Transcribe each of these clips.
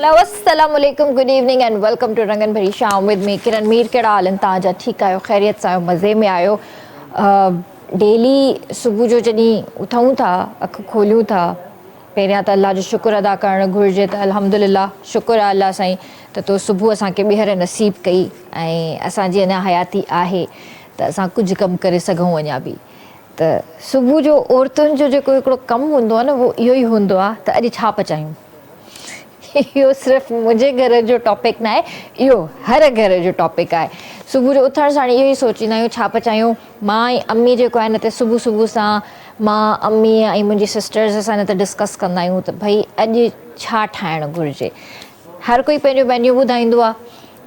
Hello अस्सलाम वालेकुम, good evening and welcome to रंगन भरी शाम विद मी किरण मीर। कहिड़ा हाल आहिनि तव्हांजा? ठीकु आहियो? ख़ैरियत सां आहियो? मज़े में आहियो? डेली सुबुह जो जॾहिं उथूं था, अखि खोलियूं था, पहिरियां त अलाह जो शुक्र अदा करणु घुरिजे त अल्हम्दुलिल्लाह, शुक्र आहे अलाह साईं त तो सुबुह असांखे ॿीहर नसीब कई ऐं असांजी अञा हयाती आहे त असां कुझु कमु करे सघूं अञा बि। त सुबुह जो औरतुनि जो जेको हिकिड़ो कमु हूंदो आहे न, उहो इहो ई हूंदो आहे त अॼु छा पचायूं। इहो सिर्फ़ु मुंहिंजे घर जो टॉपिक न आहे, इहो हर घर जो टॉपिक आहे। सुबुह जो उथण सां इहो ई सोचींदा आहियूं छा पचायूं। मां ऐं अम्मी जेको आहे न त सुबुह सुबुह सां मां, अम्मी ऐं मुंहिंजी सिस्टर्स असां न त डिस्कस कंदा आहियूं त भई अॼु छा ठाहिणु घुरिजे। हर कोई पंहिंजो मेन्यू ॿुधाईंदो आहे,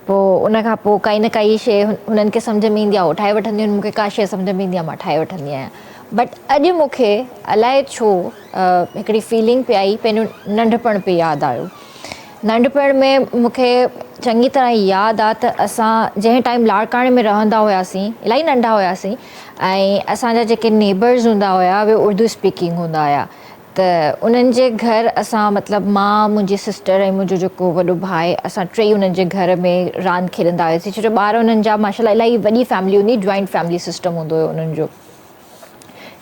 पोइ उन खां पोइ काई न काई शइ हुननि खे सम्झ में ईंदी आहे, उहो ठाहे वठंदियूं आहिनि। मूंखे का शइ सम्झ में ईंदी आहे, मां ठाहे वठंदी आहियां। बट अॼु मूंखे अलाए छो हिकिड़ी फीलिंग पे आई, पंहिंजो नंढपण पे यादि आयो। नंढपण में मूंखे चङी तरह यादि आहे त असां जंहिं टाइम लाड़काणे में रहंदा हुआसीं, इलाही नंढा हुआसीं, ऐं असांजा जेके नेबर्स हूंदा हुआ उहे उर्दू स्पीकिंग हूंदा हुआ। त उन्हनि जे घर असां मतिलबु मां, मुंहिंजी सिस्टर ऐं मुंहिंजो जेको वॾो भाउ, असां टई उन्हनि जे घर में रांदि खेॾंदा हुआसीं। छो जो ॿार उन्हनि जा माशाल्लाह इलाही वॾी फैमिली हूंदी, जॉइंट फैमिली सिस्टम हूंदो हुयो उन्हनि जो।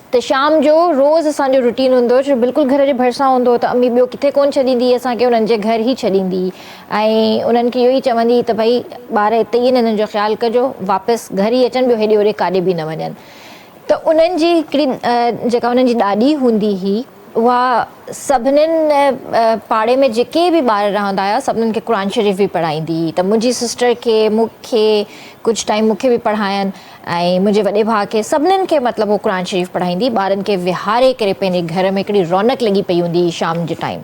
त शाम जो रोज़ु असांजो रुटीन हूंदो हुओ, छो बिल्कुलु घर जे भरिसां हूंदो हुओ त अम्मी ॿियो किथे कोन छॾींदी असांखे, उन्हनि जे घर ई छॾींदी ऐं उन्हनि खे इहो ई चवंदी त भई ॿार हिते ई हिननि जो ख़्यालु कजो, वापसि घर ई अचनि, ॿियो हेॾे होॾे काॾे बि न वञनि। त उन्हनि जी हिकिड़ी जेका उन्हनि जी ॾाॾी हूंदी हुई, उहा सभिनीनि पाड़े में जेके बि ॿार रहंदा हुआ सभिनीनि खे क़ुर शरीफ़ बि पढ़ाईंदी हुई। त मुंहिंजी सिस्टर खे, मूंखे कुझु टाइम मूंखे बि पढ़ायनि ऐं मुंहिंजे वॾे भाउ खे, सभिनीनि खे मतिलबु उहो क़ुर शरीफ़ पढ़ाईंदी। ॿारनि खे विहारे करे पंहिंजे घर में हिकिड़ी रौनक लॻी पई हूंदी हुई। शाम जे टाइम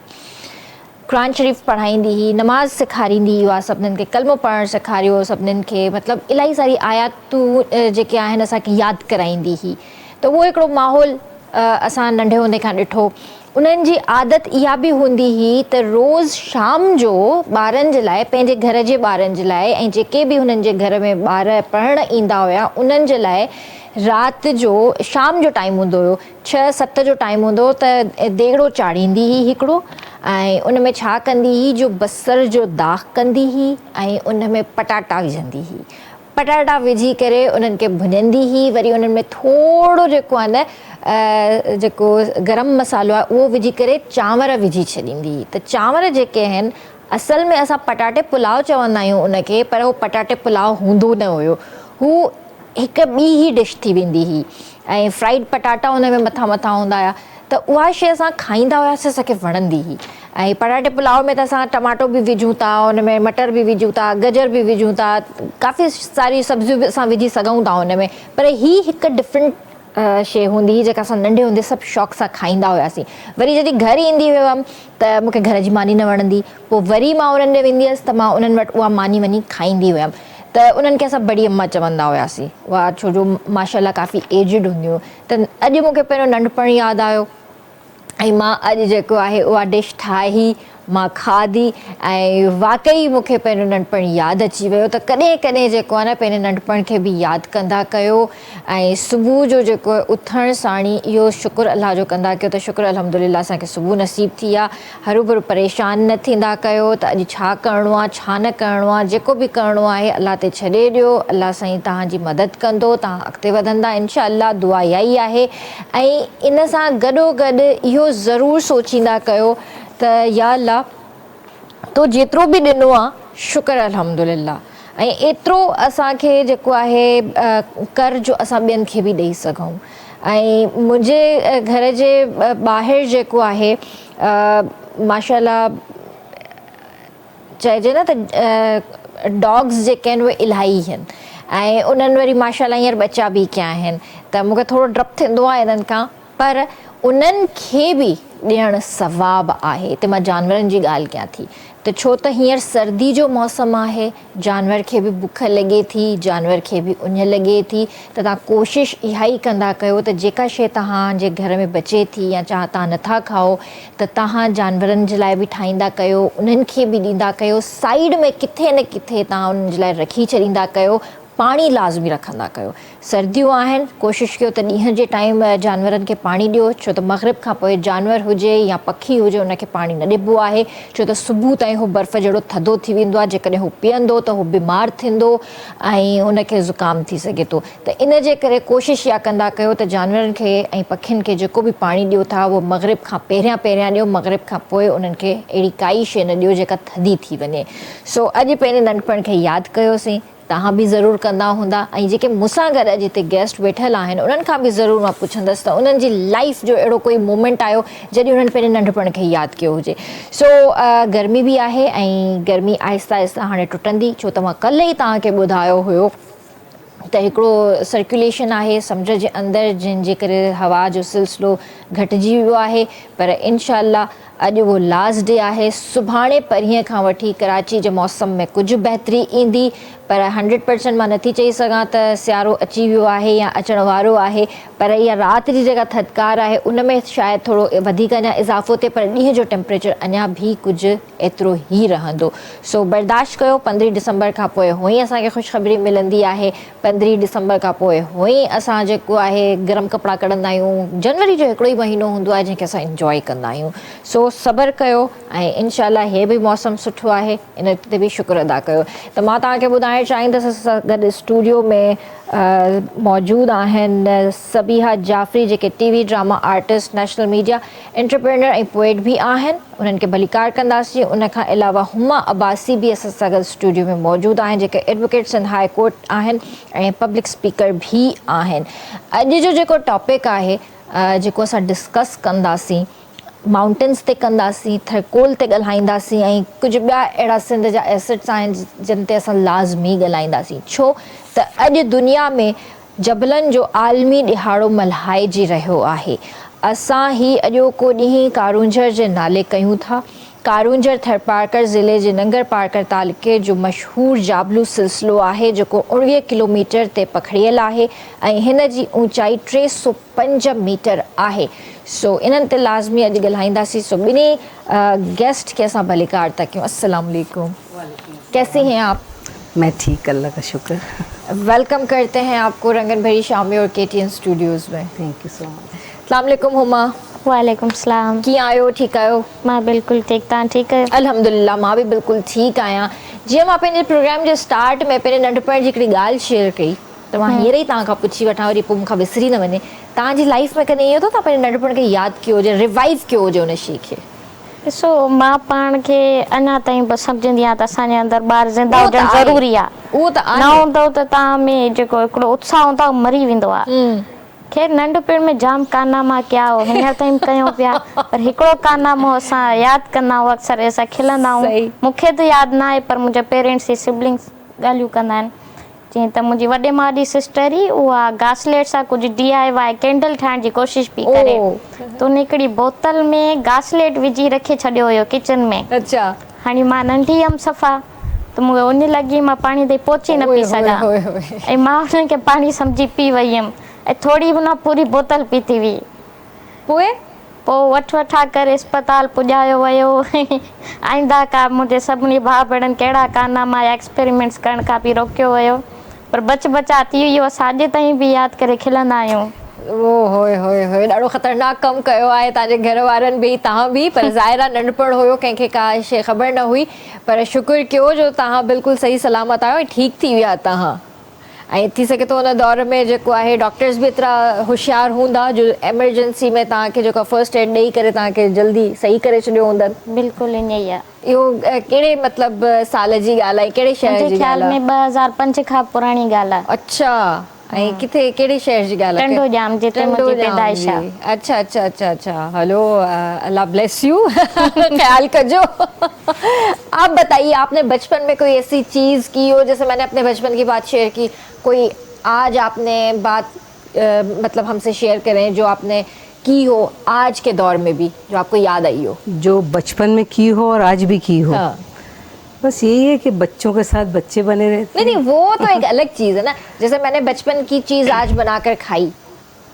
क़ुर शरीफ़ पढ़ाईंदी हुई, नमाज़ सेखारींदी हुआ, सभिनीनि खे कलमो पढ़णु सेखारियो, सभिनीनि खे मतिलबु इलाही सारी आयातूं जेके आहिनि असांखे यादि कराईंदी हुई। त उहो हिकिड़ो माहौल असां नंढे हूंदे खां ॾिठो। उन्हनि जी आदत इहा बि हूंदी हुई त रोज़ु शाम जो ॿारनि जे लाइ, पंहिंजे घर जे ॿारनि जे लाइ ऐं जेके बि हुननि जे घर में ॿार पढ़णु ईंदा हुआ उन्हनि जे लाइ राति जो, शाम जो टाइम हूंदो हुयो, 6-7 जो टाइम हूंदो हो त देगिड़ो चाढ़ींदी हुई हिकिड़ो, ऐं उन में छा कंदी हुई, जो बसर जो दाग़ कंदी हुई ऐं उन में पटाटा विझंदी हुई। पटाटा विझी करे उन्हनि खे भुञंदी हुई, वरी उन्हनि में थोरो जेको आहे न जेको गरम मसालो आहे उहो विझी करे चांवर विझी छॾींदी हुई। त चांवर जेके आहिनि, असल में असां पटाटे पुलाव चवंदा आहियूं उनखे, पर उहो पटाटे पुलाव हूंदो न हुयो, हू हिकु ॿी ई डिश थी वेंदी हुई ऐं फ्राइड पटाटा उन में मथां मथां हूंदा हुआ। त उहा शइ असां खाईंदा हुआसीं, असांखे वणंदी हुई। ऐं पटाटे पुलाव में त असां टमाटो बि विझूं था, उन में मटर बि विझूं था, गजर बि विझूं था, काफ़ी सारी सब्जियूं बि असां विझी सघूं था उन में। पर ही हिकु डिफरेंट शइ हूंदी हुई जेका असां नंढे हूंदे सभु शौक़ु सां खाईंदा हुआसीं। वरी जॾहिं घर ईंदी हुयमि त मूंखे घर जी मानी न वणंदी, पोइ वरी मां उन्हनि ॾे वेंदी हुअसि त मां उन्हनि वटि उहा मानी वञी खाईंदी हुयमि। त उन्हनि खे असां बड़ी अम्मा चवंदा हुआसीं, उहा छो जो माशाल्लाह काफ़ी एजिड हूंदियूं। त अॼु मूंखे पहिरियों नंढपण यादि आयो ऐं मां अॼु जेको आहे उहा डिश ठाही, मां खाधी ऐं वाक़ई मूंखे पंहिंजो नंढपण यादि अची वियो। त कॾहिं कॾहिं जेको आहे न पंहिंजे नंढपण खे बि यादि कंदा कयो ऐं सुबुह जो जेको उथण साणी इहो शुक्र अलाह जो कंदा कयो त शुक्र अल्हम्दुलिल्लाह असांखे सुबुह नसीब थी आहे। हरू भरू परेशान न थींदा कयो त अॼु छा करिणो आहे, छा न करिणो आहे, जेको बि करिणो आहे अलाह ते छॾे ॾियो। अलाह साईं तव्हांजी मदद कंदो, तव्हां अॻिते वधंदा इंशा अलाह। दुआ इहा ई आहे। ऐं इन सां गॾोगॾु इहो ज़रूरु सोचींदा कयो त या अल्लाह, तो जेतिरो बि ॾिनो आहे शुक्र अल्हम्दुलिल्लाह, ऐं एतिरो असांखे जेको आहे कर जो असां ॿियनि खे बि ॾेई सघूं। ऐं मुंहिंजे घर जे ॿाहिरि जेको आहे माशाल्लाह चइजे न त डॉग्स जेके आहिनि उहे इलाही आहिनि ऐं उन्हनि वरी माशाल्लाह हींअर ॿचा बि कया आहिनि। त मूंखे थोरो डपु थींदो आहे इन्हनि खां, पर उन्हनि खे बि ॾियणु सवाबु आहे। हिते मां जानवरनि जी ॻाल्हि कयां थी त छो त हींअर सर्दी जो मौसमु आहे, जानवर खे बि बुख लॻे थी, जानवर खे बि उञ लॻे थी। त तव्हां कोशिशि इहा ई कंदा कयो त जेका शइ तव्हांजे घर में बचे थी या तव्हां नथा खाओ त तव्हां जानवरनि जे लाइ बि ठाहींदा कयो, उन्हनि खे बि ॾींदा कयो, साइड में किथे न किथे तव्हां उन्हनि जे लाइ रखी छॾींदा कयो। पाणी लाज़मी रखंदा कयो। सर्दियूं आहिनि, कोशिशि कयो त ॾींहं जे टाइम जानवरनि खे पाणी ॾियो, छो त मग़रिब खां पोइ जानवर हुजे या पखी हुजे उनखे पाणी न ॾिबो आहे, छो त सुबुह ताईं हू बर्फ़ जहिड़ो थधो थी वेंदो आहे। जेकॾहिं हू पीअंदो त हू बीमार थींदो ऐं हुनखे ज़ुकाम थी सघे थो। त इन जे करे कोशिशि इहा कंदा कयो त जानवरनि खे ऐं पखियुनि खे जेको बि पाणी ॾियो था उहो मग़रिब खां पहिरियां ॾियो, मग़रिब खां पोइ उन्हनि खे अहिड़ी काई शइ न ॾियो जेका थधी थी वञे। सो अॼु पंहिंजे नंढपण खे यादि कयोसीं, तव्हां बि ज़रूरु कंदा हूंदा, ऐं जेके मूंसां गॾु अॼु हिते गेस्ट वेठल आहिनि उन्हनि खां बि ज़रूरु मां पुछंदसि त उन्हनि जी लाइफ जो अहिड़ो कोई मोमेंट आयो जॾहिं उन्हनि पंहिंजे नंढपण खे यादि कयो हुजे। सो गर्मी बि आहे ऐं गर्मी आहिस्ता आहिस्ता हाणे टुटंदी, छो त मां कल्ह ई तव्हांखे ॿुधायो हुयो त हिकिड़ो सर्कुलेशन आहे समुंड जे अंदरि जंहिंजे करे हवा जो सिलसिलो घटिजी वियो आहे, पर इनशाअल्लाह अॼु उहो लास्ट डे आहे। सुभाणे परीहं खां वठी कराची जे मौसम में कुझु बहितरी ईंदी, पर 100% मां नथी चई सघां त सियारो अची वियो आहे या अचण वारो आहे, पर इहा राति जी जेका थधिकार आहे उन में शायदि थोरो वधीक अञा इज़ाफ़ो थिए, पर ॾींहं जो टेम्परेचर अञा बि कुझु एतिरो ई रहंदो। सो बर्दाश्त कयो, 15 दिसंबर खां पोइ हुअं ई असांखे ख़ुशख़बरी मिलंदी आहे। 15 दिसंबर खां पोइ हुअं ई असां जेको आहे गरम कपिड़ा कढंदा आहियूं। जनवरी जो हिकिड़ो ई महीनो हूंदो आहे जंहिंखे असां इंजॉय कंदा आहियूं। सो सब्र कयो ऐं इनशाअल्लाह हे बि मौसम सुठो आहे, इन ते बि शुक्र अदा कयो। त मां तव्हांखे ॿुधाइणु चाहींदसि असां गॾु स्टूडियो में मौजूदु आहिनि सबीहा जाफ़री, जेके TV drama artist, national media entrepreneur ऐं पोएट बि आहिनि। उन्हनि खे भलीकार कंदासीं। उन खां अलावा हुमा अब्बासी बि असां सां गॾु स्टूडियो में मौजूदु आहिनि, जेके एडवोकेट सिंध हाई कोर्ट आहिनि ऐं पब्लिक स्पीकर बि आहिनि। अॼु जो जेको टॉपिक आहे जेको असां डिस्कस कंदासीं, माउंटेन्स ते कंदासीं, थरकोल ते ॻाल्हाईंदासीं ऐं कुझु ॿिया अहिड़ा सिंध जा एसेट्स आहिनि जिन ते असां लाज़मी ॻाल्हाईंदासीं। छो त अॼु दुनिया में जबलनि जो आलमी ॾिहाड़ो मल्हाइजी रहियो आहे। असां ही अॼोको ॾींहुं कारूंझर जे नाले कयूं था। कारूंझर थरपारकर ज़िले जे नंगर पारकर तालुके जो मशहूरु जाबलू सिलसिलो आहे जेको 19 किलोमीटर ते पखड़ियल आहे ऐं हिन जी ऊचाई 305 मीटर आहे। सो इन्हनि ते लाज़मी अॼु ॻाल्हाईंदासीं। सो ॿिन्ही गेस्ट के असां भलीकार था कयूं। अस्सलाम वालेकुम, कैसे हैं आप? मैं ठीक, अल्लाह का शुक्र। वेलकम करते हैं आपको रंगन भरी शामी और KTN स्टूडियोज़ में। Thank you so much. अस्सलाम वालेकुम हुमा। वालेकुम सलाम। कीअं आहियो? ठीकु आहियो? मां बिल्कुलु ठीकु, तव्हां ठीकु आहियो? अल्हम्दुलिल्लाह, मां बि बिल्कुलु ठीकु आहियां। जीअं मां पंहिंजे प्रोग्राम जे स्टार्ट में पंहिंजे नंढपण जी हिकिड़ी ॻाल्हि शेयर कई, त मां हींअर ई तव्हां खां पुछी वठां, वरी पोइ मूंखां विसरी न वञे। तव्हांजी लाइफ में कॾहिं इहो अथव तव्हां पंहिंजे नंढपण खे यादि कयो हुजे, रिवाइव कयो हुजे उन शइ खे? ॾिसो, मां पाण खे अञा ताईं बसि सम्झंदी आहियां त असांजे अंदरि ॿार ज़िंदा हुजणु ज़रूरी आहे। उहो त न हूंदो त तव्हां में जेको हिकिड़ो उत्साह हूंदो आहे मरी वेंदो आहे। ख़ैर नंढपण में जाम कारनामा कया हो, हींअर ताईं कयूं पिया, पर हिकिड़ो कारनामो असां यादि कंदा आहियूं, अक्सर असां खिलंदा आहियूं। मूंखे त यादि न आहे, पर मुंहिंजा पेरेंट्स जी सिबलिंग्स ॻाल्हियूं कंदा आहिनि। जीअं त मुंहिंजी वॾे माउ जी सिस्टर ई उहा घासलेट सां कुझु DIY कैंडल ठाहिण जी कोशिशि पई करे, त उन हिकिड़ी बोतल में घासलेट विझी रखे छॾियो हुयो किचन में। अच्छा। हाणे मां नंढी हुअमि सफ़ा, त मूंखे उन लॻी मां पाणी ताईं पहुची न पई सघां ऐं मां हुनखे पाणी सम्झी पी वई हुयमि ऐं थोरी हुन पूरी बोतल पीती हुई। पोइ वठा करे अस्पताल पुॼायो वियो। आईंदा का मुंहिंजे सभिनी भाउ भेणनि कहिड़ा कारनामा या एक्सपेरिमेंट्स करण खां बि रोकियो वियो, पर बचा थी वियो। असां अॼु ताईं बि यादि करे खिलंदा आहियूं। होए ॾाढो ख़तरनाक कमु कयो आहे तव्हांजे घर वारनि बि, तव्हां बि, पर ज़ाहिरा नंढपण हुयो, कंहिंखे का शइ ख़बर न हुई, पर शुक्र कयो जो तव्हां बिल्कुलु सही सलामत आहियो ऐं ठीकु थी विया तव्हां। ऐं थी सघे थो हुन दौर में जेको आहे डॉक्टर्स बि एतिरा होशियारु हूंदा जो एमरजेंसी में तव्हांखे जेको फर्स्ट एड ॾेई करे तव्हांखे जल्दी सही करे छॾियो हूंदनि। बिल्कुलु ईअं ई आहे। इहो कहिड़े मतिलबु साल जी ॻाल्हि आहे, कहिड़े शहर जी ॻाल्हि आहे? में 2005 खां पुराणी ॻाल्हि आहे। अच्छा, ऐं किथे कहिड़े शहर जी ॻाल्हि आहे? टंडोजाम, जिते मुंहिंजी पैदाइश आहे। अच्छा अच्छा अच्छा अच्छा, हलो, अल्लाह ब्लेस यू। ख्याल कजो। आप बताइए, आपने बचपन में कोई ऐसी चीज़ की हो, जैसे मैंने अपने बचपन की बात शेयर की, कोई आज आपने बात मतलब हमसे शेयर करें जो आपने की हो आज के दौर में भी, जो आपको याद आई हो? जो बचपन में की हो और आज भी की हो। हाँ। बस यही है कि बच्चों के साथ बच्चे बने रहते। नहीं, वो तो एक अलग चीज़ है ना। जैसे मैंने बचपन की चीज़ आज बनाकर खाई,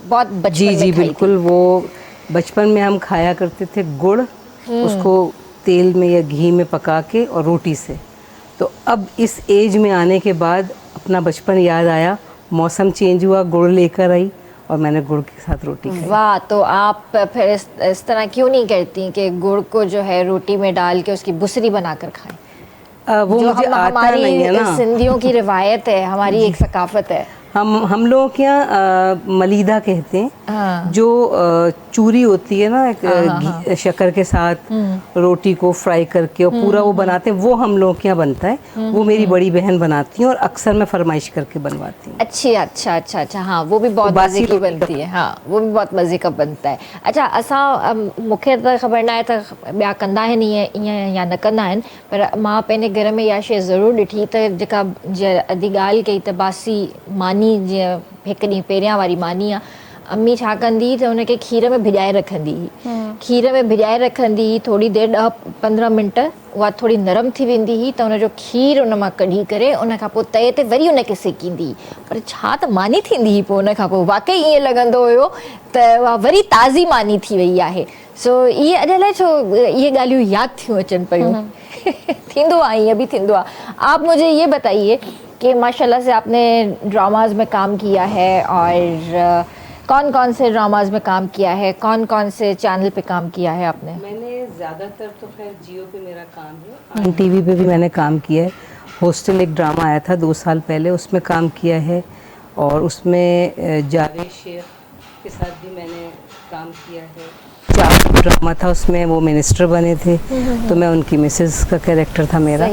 बहुत बचपन में जी खाई बिल्कुल। वो बचपन में हम खाया करते थे गुड़, उसको तेल में या घी में पका के और रोटी से। तो अब इस एज में आने के बाद अपना बचपन याद आया, मौसम चेंज हुआ, गुड़ लेकर आई और मैंने गुड़ के साथ रोटी खाई। वाह, तो आप फिर इस तरह क्यों नहीं करती कि गुड़ को जो है रोटी में डाल के उसकी बुसरी बनाकर खाएं? वो जो मुझे आता हमारी नहीं है ना। सिंधियों की रिवायत है, हमारी एक सकाफत है। हम लोग के यहाँ मलीदा कहते हैं, हाँ। जो चूरी होती है ना, एक शक्कर के साथ रोटी को फ्राई करके और पूरा वो बनाते हैं, वो हम लोग के यहाँ बनता है। वो मेरी बड़ी बहन बनाती है और अक्सर मैं फरमाइश करके बनवाती हूँ। अच्छा, हाँ, वो भी बहुत मज़े की बनती है। हाँ, वो भी बहुत मज़े का बनता है। अच्छा, असां मूंखे त ख़बर न आहे त ॿिया कंदा आहिनि ईअं या न कंदा आहिनि, पर मां पंहिंजे घर में इहा शइ ज़रूरु ॾिठी त जेका जीअं अधी ॻाल्हि कई त बासी मानी, जीअं हिकु ॾींहुं पहिरियां वारी मानी आहे, अम्मी छा कंदी त हुनखे खीर में भिॼाए रखंदी हुई। खीर में भिॼाए रखंदी हुई, थोरी देरि 10-15 मिंट उहा थोड़ी नरम थी वेंदी हुई त हुनजो खीर उन मां कढी करे उन खां पोइ तए ते वरी उनखे सेकींदी हुई। पर छा त मानी थींदी हुई पोइ उन खां पोइ, वाकई ईअं लॻंदो हुयो त उहा वरी ताज़ी मानी थी वई आहे। सो इहे अॼु अलाए छो इहे ॻाल्हियूं यादि थियूं अचनि पियूं। थींदो आहे, ईअं बि थींदो आहे। आप मुझे ये बताइए कि माशाल्लाह से आपने ड्रामाज में काम किया है, और कौन कौन से ड्रामाज में काम किया है, कौन कौन से चैनल पे काम किया है आपने? मैंने ज़्यादातर तो खैर जियो पे मेरा काम है, टीवी पे भी मैंने काम किया है। हॉस्टल एक ड्रामा आया था 2 साल पहले, उसमें काम किया है, और उसमें जावेद शेख के साथ भी मैंने काम किया है। चाकू ड्रामा था, उसमें वो मिनिस्टर बने थे, तो मैं उनकी मिसेस का कैरेक्टर था मेरा।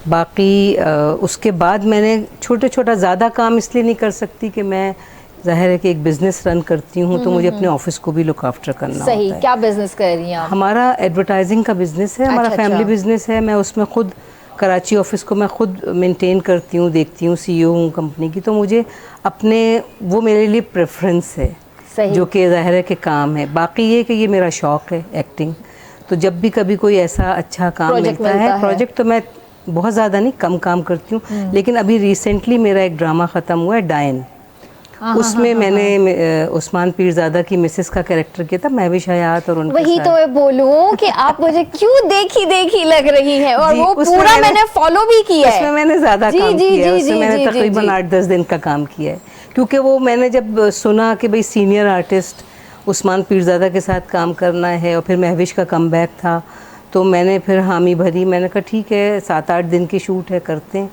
बाकी उसके बाद मैंने छोटा ज़्यादा काम इसलिए नहीं कर सकती कि मैं, ज़ाहिर है कि एक बिज़नेस रन करती हूँ, तो मुझे अपने ऑफिस को भी लुक आफ्टर करना होता है। क्या बिज़नेस कर रही हैं आप? हमारा एडवर्टाइजिंग का बिज़नेस है, हमारा फैमिली बिज़नेस है। मैं उसमें खुद कराची ऑफिस को मैं खुद मेंटेन करती हूँ, देखती हूँ, CEO हूँ कंपनी की, तो मुझे अपने, वो मेरे लिए प्रेफरेंस है, जो कि ज़ाहिर है कि काम है। बाकी ये कि ये मेरा शौक़ है एक्टिंग, तो जब भी कभी कोई ऐसा अच्छा काम मिलता है प्रोजेक्ट, तो मैं बहुत ज़्यादा नहीं, कम काम करती हूँ। लेकिन अभी रिसेंटली मेरा एक ड्रामा ख़त्म हुआ है, डायन। उसमें मैंने उस्मान पीरज़ादा की मिसेस का कैरेक्टर किया था, महविश हयात, और उनके वही साथ। तो मैं बोलूं कि आप मुझे क्यों देखी लग रही है, और वो पूरा मैंने फॉलो भी किया है। उसमें मैंने ज़्यादा काम किया है, उसमें मैंने तकरीबन 8-10 दिन का काम किया है, क्योंकि वो मैंने जब सुना कि भाई सीनियर आर्टिस्ट उस्मान पीरज़ादा के साथ काम करना है, और फिर महविश का कमबैक था, तो मैंने फिर हामी भरी। मैंने कहा ठीक है, 7-8 दिन की शूट है, करते हैं।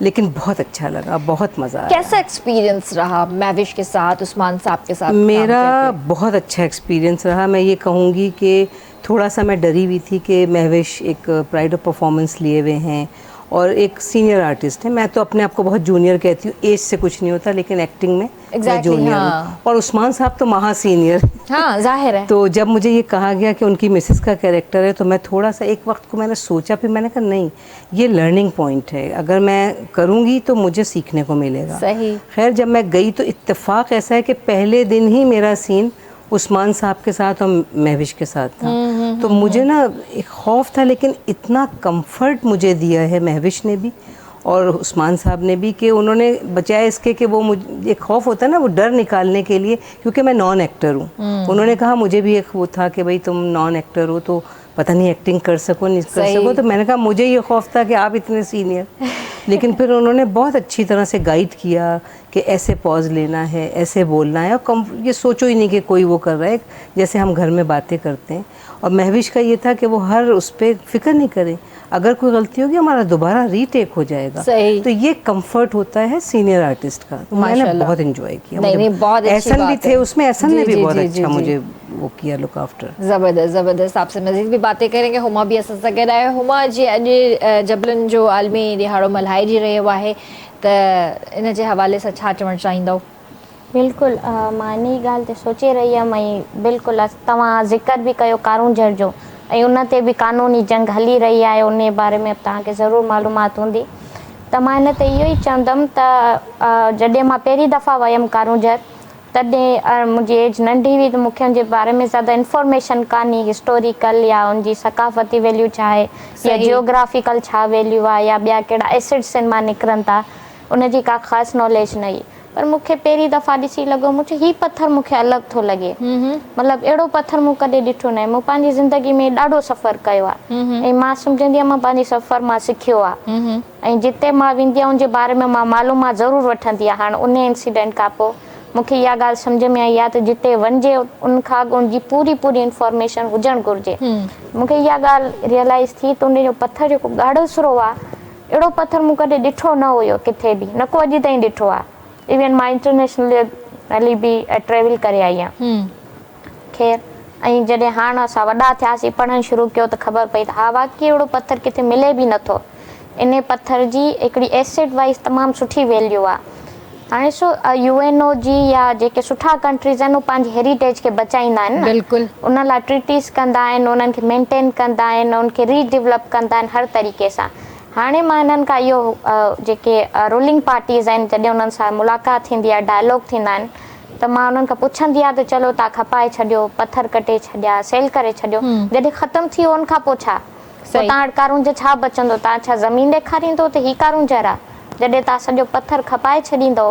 लेकिन बहुत अच्छा लगा, बहुत मज़ा आया। कैसा एक्सपीरियंस रहा महविश के साथ, उस्मान साहब के साथ? मेरा बहुत अच्छा एक्सपीरियंस रहा। मैं ये कहूँगी कि थोड़ा सा मैं डरी हुई थी कि महविश एक प्राइड ऑफ परफॉर्मेंस लिए हुए हैं और एक सीनियर आर्टिस्ट है। मैं तो अपने आप को बहुत जूनियर कहती हूँ, एज से कुछ नहीं होता, लेकिन एक्टिंग में मैं जूनियर हूँ। और उस्मान साहब तो महा सीनियर। हाँ, जाहिर है। तो जब मुझे ये कहा गया कि उनकी मिसेस का कैरेक्टर है, तो मैं थोड़ा सा एक वक्त को मैंने सोचा, फिर मैंने कहा नहीं, ये लर्निंग पॉइंट है, अगर मैं करूँगी तो मुझे सीखने को मिलेगा। सही। खैर जब मैं गई तो इत्तेफाक ऐसा है कि पहले दिन ही मेरा सीन उस्मान साहब के साथ और महविश के साथ था। तो मुझे ना एक खौफ था, लेकिन इतना कंफर्ट मुझे दिया है महविश ने भी और उस्मान साहब ने भी, कि उन्होंने बचाए इसके कि वो मुझे एक खौफ होता है ना, वो डर निकालने के लिए, क्योंकि मैं नॉन एक्टर हूँ। उन्होंने कहा, मुझे भी एक वो था कि भाई तुम नॉन एक्टर हो तो पता नहीं एक्टिंग कर सको नहीं कर सको, तो मैंने कहा मुझे ये खौफ था कि आप इतने सीनियर। लेकिन फिर उन्होंने बहुत अच्छी तरह से गाइड किया कि ऐसे पॉज लेना है, ऐसे बोलना है, और ये सोचो ही नहीं कि कोई वो कर रहा है, जैसे हम घर में बातें करते हैं। और महविश का ये था कि वो हर उस पर फिक्र नहीं करे, अगर कोई गलती होगी हमारा दोबारा रीटेक हो जाएगा। तो ये कंफर्ट होता है सीनियर आर्टिस्ट का। तो मैंने बहुत एंजॉय किया। एहसन भी थे उसमें, एहसन ने भी बहुत अच्छा मुझे वो किया, लुक आफ्टर। ज़बरदस्त। आपसे मज़ीद भी बातें करेंगे। हुमा भी असां सां गॾु आहे। हुमा जी अॼु जबलनि जो आलमी ॾिहाड़ो मल्हाइजी रहियो आहे, त इन जे हवाले सां छा चवणु चाहींदव? बिल्कुलु, मां इन ई ॻाल्हि ते सोचे रही हुयमि, ऐं बिल्कुलु तव्हां ज़िक्र बि कयो कारूंझर जो, ऐं उन ते बि कानूनी जंग हली रही आहे, उन बारे में तव्हांखे ज़रूरु मालूमात हूंदी। त मां हिन ते इहो ई चवंदमि त जॾहिं मां पहिरीं दफ़ा वयमि कारूंझर, तॾहिं मुंहिंजी एज नंढी हुई, त मूंखे उनजे बारे में ज़्यादा इंफॉर्मेशन कान्हे, हिस्टोरिकल या उनजी सकाफ़ती वैल्यू छा आहे, या जियोग्राफिकल छा वैल्यू आहे, या ॿिया कहिड़ा एसिड्स आहिनि मां निकिरनि था, उनजी का ख़ासि नॉलेज न हुई। पर मूंखे पहिरीं दफ़ा ॾिसी लॻो मुझे ही पत्थर मूंखे अलॻि थो लॻे, मतिलबु अहिड़ो पत्थर मूं कॾहिं ॾिठो न आहे। मूं पंहिंजी ज़िंदगी में ॾाढो सफ़र कयो आहे ऐं मां सम्झंदी आहियां मां पंहिंजे सफ़र मां सिखियो आहे ऐं जिते मां वेंदी आहियां उनजे बारे में मां मालूमात ज़रूरु वठंदी आहियां। हाणे उन इंसिडेंट खां पोइ मूंखे इहा ॻाल्हि सम्झ में आई आहे त जिते वञिजे उनखां अॻु उनजी पूरी पूरी इंफॉर्मेशन हुजणु घुरिजे। मूंखे इहा ॻाल्हि रियलाइज़ थी त उनजो पत्थर जेको ॻाढ़ो सुरो आहे अहिड़ो पत्थर मूं कॾहिं ॾिठो न हुयो किथे बि, न को अॼु ताईं ॾिठो आहे। इवन मां इंटरनेशनली बि ट्रेवल करे आई आहियां। ख़ैर ऐं जॾहिं हाणे असां वॾा थियासीं पढ़णु शुरू कयो त ख़बर पई त हा वाक़ई अहिड़ो पत्थर किथे मिले बि नथो। इन पत्थर जी हिकिड़ी एसेट वाइज़ तमामु सुठी वैल्यू आहे। हाणे ॾिसो UNO जी या जेके सुठा कंट्रीज़ आहिनि उहे पंहिंजी हेरिटेज खे बचाईंदा आहिनि न, बिल्कुलु उन लाइ ट्रीटीज़ कंदा आहिनि, उन्हनि खे मेंटेन कंदा आहिनि, उनखे रीडेवलप कंदा आहिनि हर तरीक़े सां। हाणे मां हिननि खां इहो जेके रूलिंग पार्टीज़ आहिनि जॾहिं उन्हनि सां मुलाक़ात थींदी आहे, डायलॉग थींदा आहिनि त मां उन्हनि खां पुछंदी आहियां त चलो तव्हां खपाए छॾियो, पत्थर कटे छॾिया, सेल करे छॾियो, जॾहिं ख़तमु थी वियो उनखां पोइ छा? पोइ तव्हां वटि कारूंज छा बचंदो? तव्हां छा ज़मीन ॾेखारींदो त ही कारूंजर आहे? जॾहिं तव्हां सॼो पत्थर खपाए छॾींदो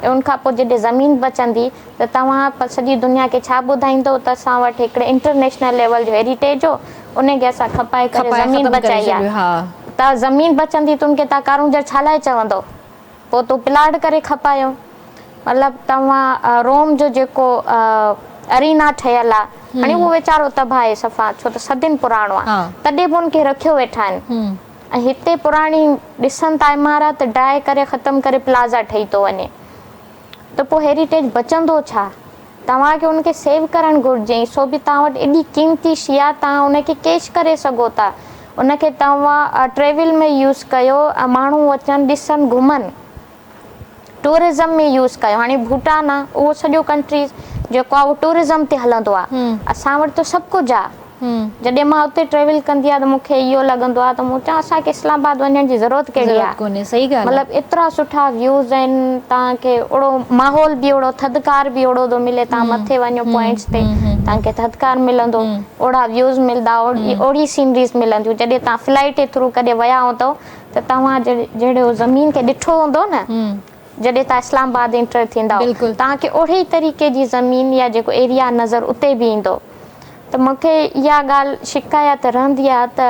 ऐं उनखां पोइ जॾहिं ज़मीन बचंदी त तव्हां सॼी दुनिया खे छा ॿुधाईंदो त असां वटि हिकिड़े इंटरनेशनल लेवल जो हेरिटेज हो, उनखे असां खपाए करे ज़मीन बचाई आहे। त ज़मीन बचंदी त उनखे तव्हां कारूंजर छा लाइ चवंदो? पोइ तूं प्लाट करे खपायो। मतिलबु तव्हां रोम जो जेको अरीना ठहियल आहे हाणे उहो वीचारो तबाह आहे सफ़ा, छो त सदियुनि पुराणो आहे, तॾहिं बि उनखे रखियो वेठा आहिनि। ऐं हिते पुराणी ॾिसनि था इमारत ढाहे करे ख़तमु करे प्लाज़ा ठही थो वञे, त पोइ हेरिटेज बचंदो छा? तव्हांखे उनखे सेव करणु घुरिजे। सो बि तव्हां वटि एॾी क़ीमती शइ आहे, तव्हां उनखे कैश करे सघो था, उनखे तव्हां ट्रेवल में यूज़ कयो, माण्हू अचनि ॾिसनि घुमनि, टूरिज़म में यूज़ कयो। हाणे भूटान आहे उहो सॼो कंट्रीज़ जेको आहे उहो टूरिज़म ते हलंदो आहे। असां वटि त सभु कुझु आहे। जॾहिं मां उते ट्रेवल कंदी आहियां त मूंखे इहो लॻंदो आहे त मूं चवां असांखे इस्लामाबाद वञण जी ज़रूरत कहिड़ी आहे? सही ॻाल्हि, मतिलबु एतिरा सुठा व्यूज़ आहिनि, तव्हांखे ओड़ो माहौल बि ओड़ो, थधिकार बि ओड़ो थो मिले। तव्हां मथे वञो पॉइंट्स ते तव्हांखे थधिकार मिलंदो, ओड़ा व्यूज़ मिलंदा, ओड़ी सीनरीज़ मिलंदियूं। जॾहिं तव्हां फ्लाइट जे थ्रू कॾहिं विया हूंदो त तव्हां जहिड़ो ज़मीन खे ॾिठो हूंदो न, जॾहिं तव्हां इस्लामाबाद एंटर थींदा तव्हांखे ओड़े तरीक़े जी ज़मीन या जेको एरिया नज़र उते बि ईंदो। त मूंखे इहा ॻाल्हि शिकायत रहंदी आहे त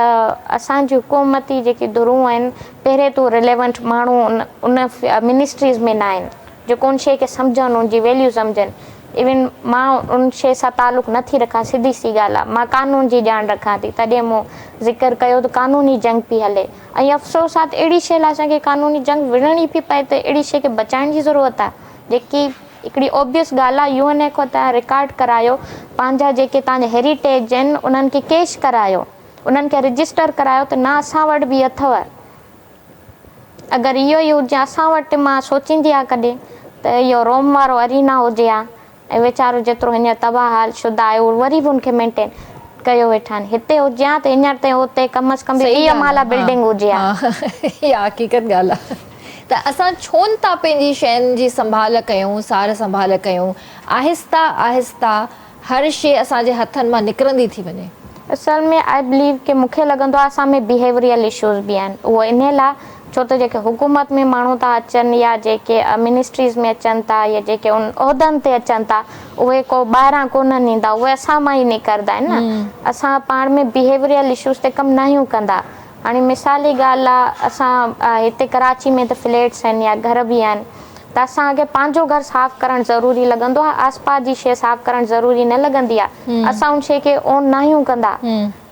असांजी हुकूमती जेकी धुरूं आहिनि पहिरें तूं रिलेवेंट माण्हू उन मिनिस्ट्रीज़ में न आहिनि जेको उन शइ खे सम्झनि, उनजी वैल्यू सम्झनि। इवन मां उन शइ सां तालुक़ु नथी रखां, सिधी सी ॻाल्हि आहे, मां कानून जी ॼाण रखां थी, तॾहिं मूं ज़िक्र कयो त कानूनी जंग पई हले। ऐं अफ़सोस आहे त अहिड़ी शइ लाइ असांखे कानूनी जंग विढ़णी पई पए त अहिड़ी शइ खे बचाइण जी ज़रूरत आहे, जेकी हिकिड़ी ऑब्वियस ॻाल्हि आहे। UN खां तव्हां रिकॉर्ड करायो, पंहिंजा जेके तव्हांजा हेरिटेज आहिनि उन्हनि खे कैश करायो, उन्हनि खे रजिस्टर करायो त न असां वटि बि अथव। अगरि इहो ई हुजे असां वटि, मां सोचींदी आहियां कॾहिं त इहो रोम वारो अरीना हुजे हा, ऐं वीचारो जेतिरो हींअर तबाह हाल शुदा आहे उहो वरी बि उनखे मेंटेन कयो वेठा आहिनि। हिते हुजे हा त हींअर ताईं उते कम अज़ कम 20 माला बिल्डिंग हुजे हा। इहा हक़ीक़त ॻाल्हि आहे। त असां छो था पंहिंजी शयुनि जी संभाल कयूं, सार संभाल कयूं, आहिस्ता आहिस्ता हर शइ असांजे हथनि मां निकिरंदी थी वञे? असल में आई बिलीव कि मूंखे लॻंदो आहे असां में बिहेवियरल इशूज़ बि आहिनि। उहो इन लाइ छो त जेके हुकूमत में माण्हू था अचनि या जेके मिनिस्ट्रीज़ में अचनि था या जेके उन उहिदनि ते अचनि था, उहे को ॿाहिरां कोन ईंदा, उहे असां मां ई निकिरंदा आहिनि न। असां पाण में बिहेवियरल इशूज़ ते कमु न आहियूं कंदा। हाणे मिसाली ॻाल्हि आहे, असां हिते कराची में त फ्लैट्स आहिनि या घर बि आहिनि, त असांखे पंहिंजो घरु साफ़ु करणु ज़रूरी लॻंदो आहे, आसपास जी शइ साफ़ु करणु ज़रूरी न लॻंदी आहे। असां उन शइ खे ओन न आहियूं कंदा।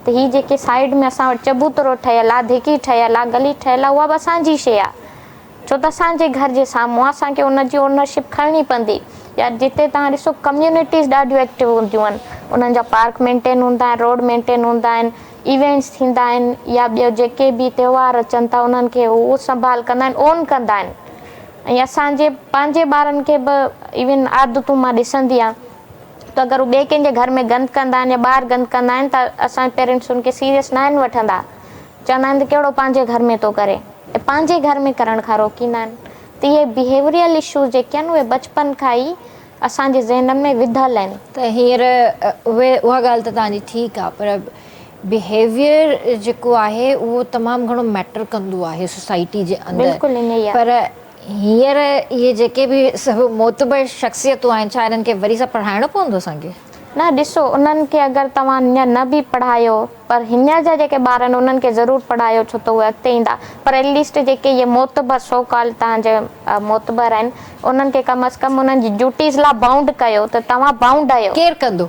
त हीअ जेके साइड में असां वटि चबूतरो ठहियलु आहे, धिकी ठहियलु आहे, गली ठहियलु आहे, उहा बि असांजी शइ आहे, छो त असांजे घर जे साम्हूं आहे, असांखे उनजी ओनरशिप खणणी पवंदी। या जिते तव्हां ॾिसो कम्यूनिटीज़ ॾाढियूं एक्टिव हूंदियूं आहिनि, उन्हनि जा पार्क मेंटेन हूंदा आहिनि, रोड मेंटेन हूंदा आहिनि, इवेंट्स थींदा आहिनि, या ॿियो जेके बि त्योहार अचनि था उन्हनि खे उहो संभाल कंदा आहिनि, ओन कंदा आहिनि। ऐं असांजे पंहिंजे ॿारनि खे बि इवन आदतूं मां ॾिसंदी आहियां त अगरि उहे ॿिए कंहिंजे घर में गंद कंदा आहिनि या ॿाहिरि गंद कंदा आहिनि त असांजे पेरेंट्स उनखे सीरियस न आहिनि वठंदा, चवंदा आहिनि त कहिड़ो पंहिंजे घर में थो करे, ऐं पंहिंजे घर में करण खां रोकींदा आहिनि। त इहे बिहेवियरल इशूज़ जेके आहिनि उहे बचपन खां ई असांजे ज़हननि में विधल आहिनि। त हींअर उहा ॻाल्हि त तव्हांजी ठीकु आहे, पर बिहेवियर जेको आहे उहो तमामु घणो मैटर कंदो आहे सोसाइटी जे अंदरि। पर हींअर इहे जेके बि सभु मोतबर शख़्सियतूं आहिनि छा इन्हनि खे वरी सां पढ़ाइणो पवंदो असांखे? न ॾिसो, उन्हनि खे अगरि तव्हां हीअं न बि पढ़ायो, पर हींअर जा जेके ॿार आहिनि उन्हनि खे ज़रूरु पढ़ायो, छो त उहे अॻिते ईंदा। पर एटलीस्ट जेके इहे मोतबर सो कॉल तव्हांजे मोतबर आहिनि, उन्हनि खे कम अज़ कम उन्हनि जी ड्यूटीज़ लाइ बाउंड कयो त तव्हां बाउंड आहियो। केरु कंदो?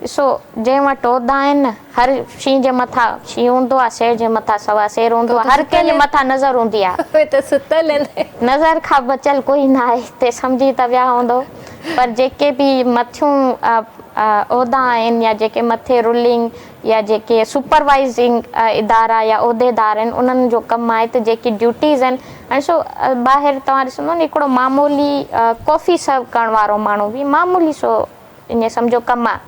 ॾिसो, जंहिं वटि उहिदा आहिनि, हर शींहं जे मथां शींहं हूंदो आहे, शेर जे मथां सवा शेर हूंदो आहे, हर कंहिंजे मथां नज़र हूंदी आहे। उहे त सुतल आहिनि। नज़र खां बचियल कोई न आहे हिते, सम्झी त विया हूंदो। पर जेके बि मथियूं उहिदा आहिनि या जेके मथे रूलिंग या जेके सुपरवाइज़िंग इदारा या उहिदेदार आहिनि, उन्हनि जो कमु आहे त जेकी ड्यूटीज़ आहिनि, ॾिसो ॿाहिरि तव्हां ॾिसंदो न हिकिड़ो मामूली कॉफ़ी सर्व करण वारो माण्हू बि मामूली सो ईअं सम्झो कमु आहे,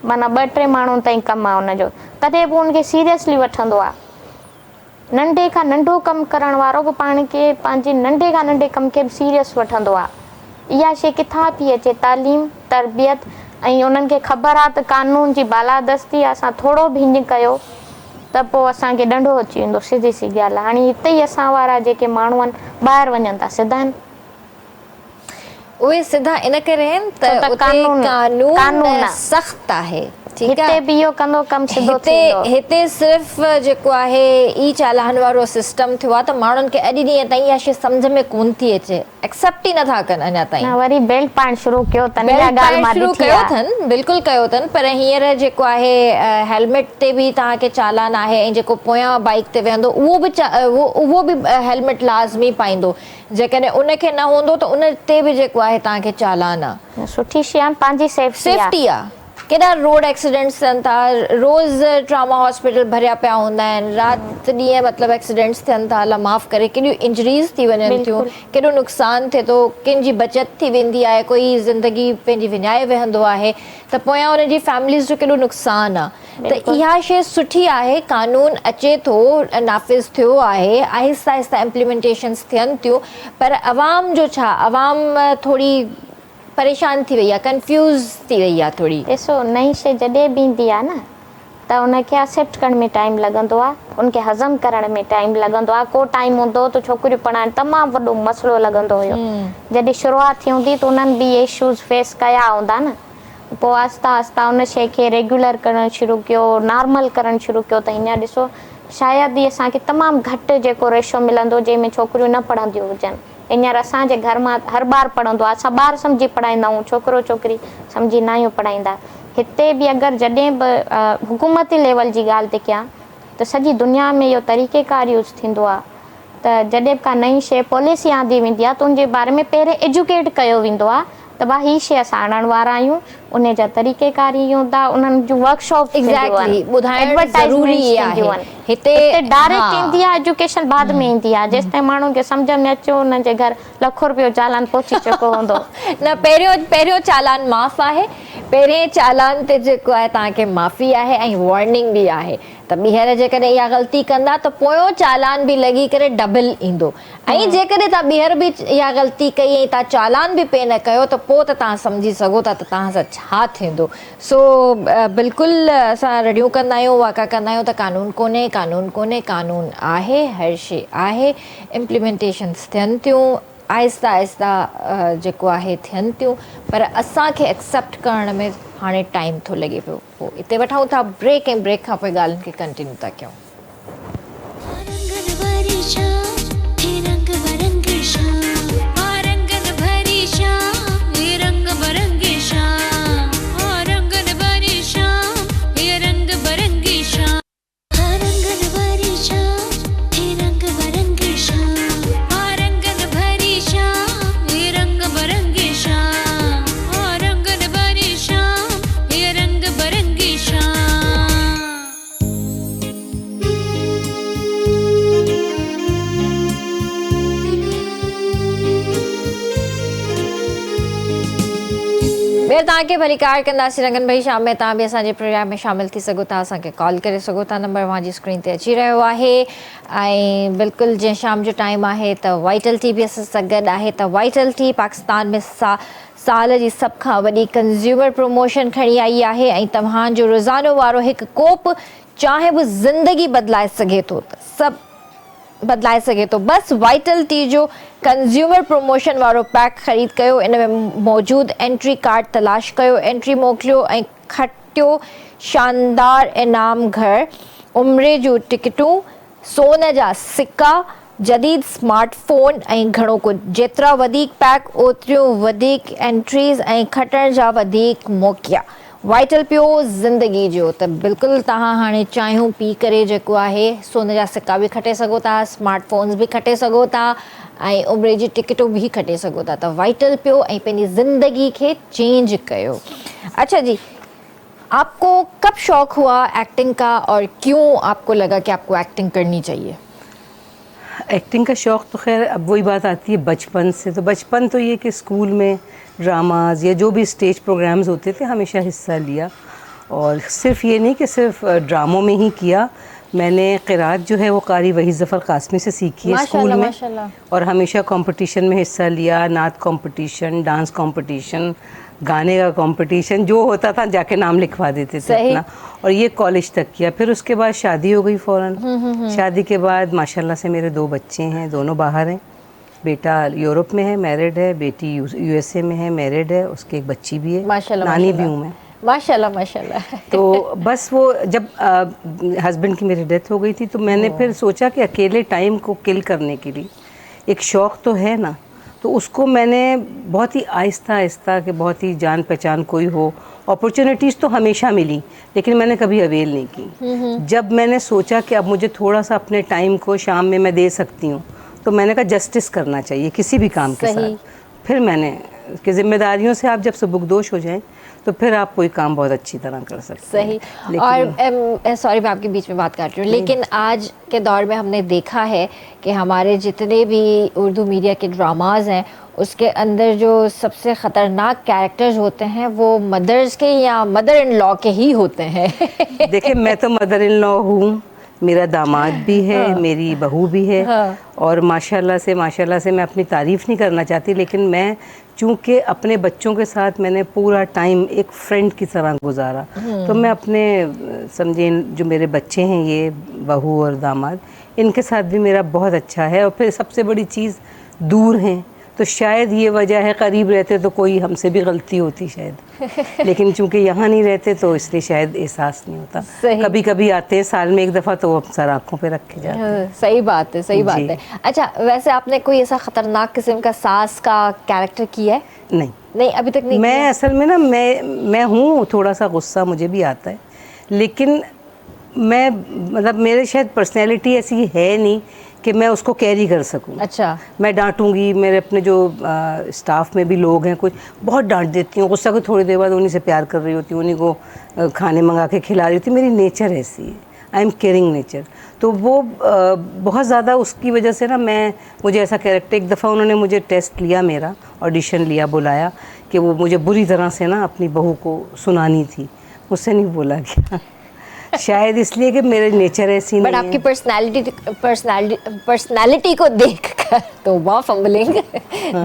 माना 2-3 माण्हुनि ताईं कमु आहे हुनजो, तॾहिं बि हुनखे सीरियसली वठंदो आहे। नंढे खां नंढो कमु करण वारो बि पाण खे पंहिंजे नंढे खां नंढे कम खे बि सीरियस वठंदो आहे। इहा शइ किथां थी अचे? तालीम, तरबियत, ऐं उन्हनि खे ख़बर आहे त कानून जी बालादस्ती असां थोरो बि हीअं कयो त पोइ असांखे ॾंडो अची वेंदो, सिधी सी ॻाल्हि आहे। हाणे हिते ई असां वारा जेके माण्हू आहिनि ॿाहिरि वञनि था सिधा आहिनि। उहे सिधा इन करे आहिनि त उते कानून सख़्त आहे। हिते बि इहो कंदो कमु सिधो थींदो। हिते सिर्फ़ जेको आहे ई चालान वारो सिस्टम थियो आहे त माण्हुनि खे अॼु ॾींहं ताईं इहा शइ सम्झ में कोन थी अचे, एक्सेप्ट ई नथा कनि अञा ताईं। वरी बेल्ट पाइण शुरू कयो अथनि, बिल्कुलु कयो अथनि, पर हींअर जेको आहे हेलमेट ते बि तव्हांखे चालान आहे, ऐं जेको पोयां बाइक ते वेहंदो उहो बि हेलमेट लाज़मी पाईंदो। जेकॾहिं उनखे न हूंदो त उन ते बि जेको आहे तव्हांखे चालान आहे। सुठी शइ आहे, पंहिंजी सेफ्टी आहे। केॾा रोड एक्सीडेंट्स थियनि था, रोज़ ट्रामा हॉस्पिटल भरिया पिया हूंदा आहिनि, राति ॾींहं मतिलबु एक्सीडेंट्स थियनि था, अलाह माफ़ करे, केॾियूं इंजरीज़ थी वञनि थियूं, केॾो नुक़सानु थिए थो, कंहिंजी बचत थी वेंदी आहे, कोई ज़िंदगी पंहिंजी विञाए वेहंदो आहे त पोयां उनजी फैमिलीज़ जो केॾो नुक़सानु आहे। त इहा शइ सुठी आहे, कानून अचे थो, नाफ़िज़ थियो आहे, आहिस्ता आहिस्ता इम्प्लीमेंटेशन्स थियनि थियूं, पर अवाम जो छा, अवाम थोरी परेशान थी वई आहे, कंफ्यूज़ थी वई आहे थोरी। ॾिसो, नई शइ जॾहिं बि ईंदी आहे न त उनखे एक्सेप्ट करण में टाइम लॻंदो आहे, उनखे हज़म करण में टाइम लॻंदो आहे। को टाइम हूंदो त छोकिरियूं पढ़ाइण तमामु वॾो मसइलो लॻंदो हुयो, जॾहिं शुरूआति थी हूंदी त उन्हनि बि इहे इशूज़ फेस कया हूंदा न, पोइ आहिस्ता आहिस्ता उन शइ खे रेगुलर करणु शुरू कयो, नॉर्मल करणु शुरू कयो, त हींअर ॾिसो शायदि ई असांखे तमामु घटि जेको रेशो मिलंदो जंहिंमें छोकिरियूं न पढ़ंदियूं हुजनि। हींअर असांजे घर मां हर ॿार पढ़ंदो आहे, असां ॿार सम्झी पढ़ाईंदा आहियूं, छोकिरो छोकिरी सम्झी न आहियूं पढ़ाईंदा। हिते बि अगरि जॾहिं बि हुकूमती लेवल जी ॻाल्हि थी कयां त सॼी दुनिया में इहो तरीक़ेकार यूज़ थींदो आहे त जॾहिं बि का नई शइ पॉलिसी आंदी वेंदी आहे त उनजे बारे में पहिरें एजुकेट कयो वेंदो आहे त भाई हीअ शइ असां आणण वारा आहियूं, उन जा तरीक़ेकार ई हूंदा, उन्हनि जूं वर्कशॉप हिते डायरेक्ट ईंदी आहे, एजुकेशन बाद में ईंदी आहे। जेसिताईं माण्हुनि खे सम्झ में अचे उन्हनि जे घर लखो रुपयो चालान पहुची चुको हूंदो। न, पहिरियों चालान माफ़ आहे, पहिरें चालान ते जेको आहे तव्हांखे माफ़ी आहे ऐं वार्निंग बि आहे त ॿीहर जेकॾहिं इहा ग़लती कंदा त पोयों चालान बि लॻी करे डबल ईंदो, ऐं जेकॾहिं तव्हां ॿीहर बि इहा ग़लती कई ऐं तव्हां चालान बि पे न कयो त पोइ त तव्हां सम्झी सघो था त तव्हां सां छा थींदो। सो बिल्कुलु असां रड़ियूं कंदा आहियूं, वाका कंदा आहियूं त कानून कोन्हे, कानून आहे, हर शइ आहे, इम्प्लीमेंटेशन्स थियनि थियूं, आहिस्ता आहिस्ता जेको आहे थियनि थियूं, पर असांखे एक्सेप्ट करण में हाणे टाइम थो लॻे पियो। पोइ हिते वठूं था ब्रेक, ऐं ब्रेक खां पोइ ॻाल्हियुनि खे कंटिन्यू था कयूं। तव्हांखे भली कार कंदासीं रंगन भाई शाम में, तव्हां बि असांजे प्रोग्राम में शामिल थी सघो था, असांखे कॉल करे सघो था, नंबर मुंहिंजी स्क्रीन ते अची रहियो आहे। ऐं बिल्कुलु जीअं शाम जो टाइम आहे त वाइटल टी बि असां सां गॾु आहे, त वाइटल टी पाकिस्तान में साल जी सभ खां वॾी कंज़्यूमर प्रमोशन खणी आई आहे, ऐं तव्हांजो रोज़ानो वारो हिकु कोप चाहे बि ज़िंदगी बदिलाए सघे थो। त बदलाए सके तो बस वाइटल टी जो कंज्यूमर प्रमोशन वारो पैक ख़रीद कयो, इन में मौजूद एंट्री कार्ड तलाश कयो, एंट्री मोकिलियो ऐं खटियो शानदार इनाम घर, उमिरि जूं टिकटूं, सोन जा सिक्का, जदीद स्मार्टफोन ऐं घणो कुझु। जेतिरा वधीक पैक ओतिरियूं वधीक एंट्रीज़ ऐं खटण जा वधीक मौक़िया। वाइटल पियो ज़िंदगी जो। त बिल्कुलु तव्हां हाणे चांहियूं पी करे जेको आहे सोन जा सिक्का बि खटे सघो था, स्मार्टफोन्स बि खटे सघो था ऐं उमिरि जी टिकटूं बि खटे सघो था। त वाइटल पियो ऐं पंहिंजी ज़िंदगी खे चेंज कयो। अच्छा जी, आपको कब शौक हुआ एक्टिंग का और क्यों आपको लगा कि आपको एक्टिंग करनी चाहिए? एक्टिंग का शौक़ तो खैर अब वही बात आती है बचपन से। तो बचपन तो ये कि स्कूल में ड्रामाज या जो भी स्टेज प्रोग्राम्स होते थे हमेशा हिस्सा लिया। और सिर्फ ये नहीं कि सिर्फ ड्रामों में ही किया, मैंने क़िरात जो है वो कारी वहीद ज़फ़र क़ासमी से सीखी है स्कूल में। और हमेशा कंपटीशन में हिस्सा लिया, नात कंपटीशन, डांस कंपटीशन, गाने का कंपटीशन, जो होता था जाके नाम लिखवा देते थे अपना। और ये कॉलेज तक किया। फिर उसके बाद शादी हो गई फ़ौरन। शादी के बाद माशाल्लाह से मेरे 2 बच्चे हैं, दोनों बाहर हैं। बेटा यूरोप में है, मैरिड है, बेटी USA में है, मैरिड है, उसकी एक बच्ची भी है, नानी भी हूँ मैं। माशाल्लाह माशाल्लाह। तो बस वो जब हस्बैंड की मेरी डेथ हो गई थी तो मैंने फिर सोचा कि अकेले टाइम को किल करने के लिए एक शौक़ तो है ना, तो उसको मैंने बहुत ही आहिस्ता आहिस्ता कि बहुत ही जान पहचान कोई हो, अपॉर्चुनिटीज़ तो हमेशा मिली लेकिन मैंने कभी अवेल नहीं की। जब मैंने सोचा कि अब मुझे थोड़ा सा अपने टाइम को शाम में मैं दे सकती हूँ तो मैंने कहा जस्टिस करना चाहिए किसी भी काम के साथ। फिर मैंने कि ज़िम्मेदारियों से आप जब सुबुकदोश हो जाएं तो फिर आप कोई काम बहुत अच्छी तरह कर सकते हैं। सही। और सॉरी मैं आपके बीच में बात कर रही हूँ, लेकिन आज के दौर में हमने देखा है कि हमारे जितने भी उर्दू मीडिया के ड्रामाज हैं उसके अंदर जो सबसे ख़तरनाक कैरेक्टर्स होते हैं वो मदर्स के या मदर इन लॉ के ही होते हैं। देखिए मैं तो मदर इन लॉ हूँ, मेरा दामाद भी है, मेरी बहू भी है। और माशाल्लाह से मैं अपनी तारीफ़ नहीं करना चाहती, लेकिन मैं चूँकि अपने बच्चों के साथ मैंने पूरा टाइम एक फ्रेंड की तरह गुजारा, तो मैं अपने समझे जो मेरे बच्चे हैं ये बहू और दामाद, इनके साथ भी मेरा बहुत अच्छा है। और फिर सबसे बड़ी चीज़ दूर हैं तो शायद ये वजह है, करीब रहते तो कोई हमसे भी गलती होती शायद, लेकिन चूंकि यहाँ नहीं रहते तो इसलिए शायद एहसास नहीं होता। कभी कभी आते हैं साल में एक दफ़ा तो सर आँखों पे रखे जाते हैं। सही बात है, सही बात है। अच्छा वैसे आपने कोई ऐसा ख़तरनाक किस्म का सास का कैरेक्टर किया है? नहीं अभी तक नहीं। मैं असल में ना मैं हूँ थोड़ा सा गुस्सा मुझे भी आता है, लेकिन मैं मतलब मेरे शायद पर्सनैलिटी ऐसी है नहीं कि मैं उसको कैरी कर सकूं। अच्छा। मैं डांटूंगी, मेरे अपने जो स्टाफ में भी लोग हैं कुछ बहुत डांट देती हूँ, गुस्सा को थोड़ी देर बाद उन्हीं से प्यार कर रही होती हूँ, उन्हीं को खाने मंगा के खिला रही होती। मेरी नेचर ऐसी है, आई एम केयरिंग नेचर। तो वो बहुत ज़्यादा उसकी वजह से ना मुझे ऐसा कैरेक्टर, एक दफ़ा उन्होंने मुझे टेस्ट लिया, मेरा ऑडिशन लिया, बुलाया कि वो मुझे बुरी तरह से ना अपनी बहू को सुनानी थी, मुझसे नहीं बोला गया। शायद इसलिए कि मेरे नेचर ऐसी नहीं है। बट आपकी पर्सनालिटी को देखकर तो वाह फंबलिंग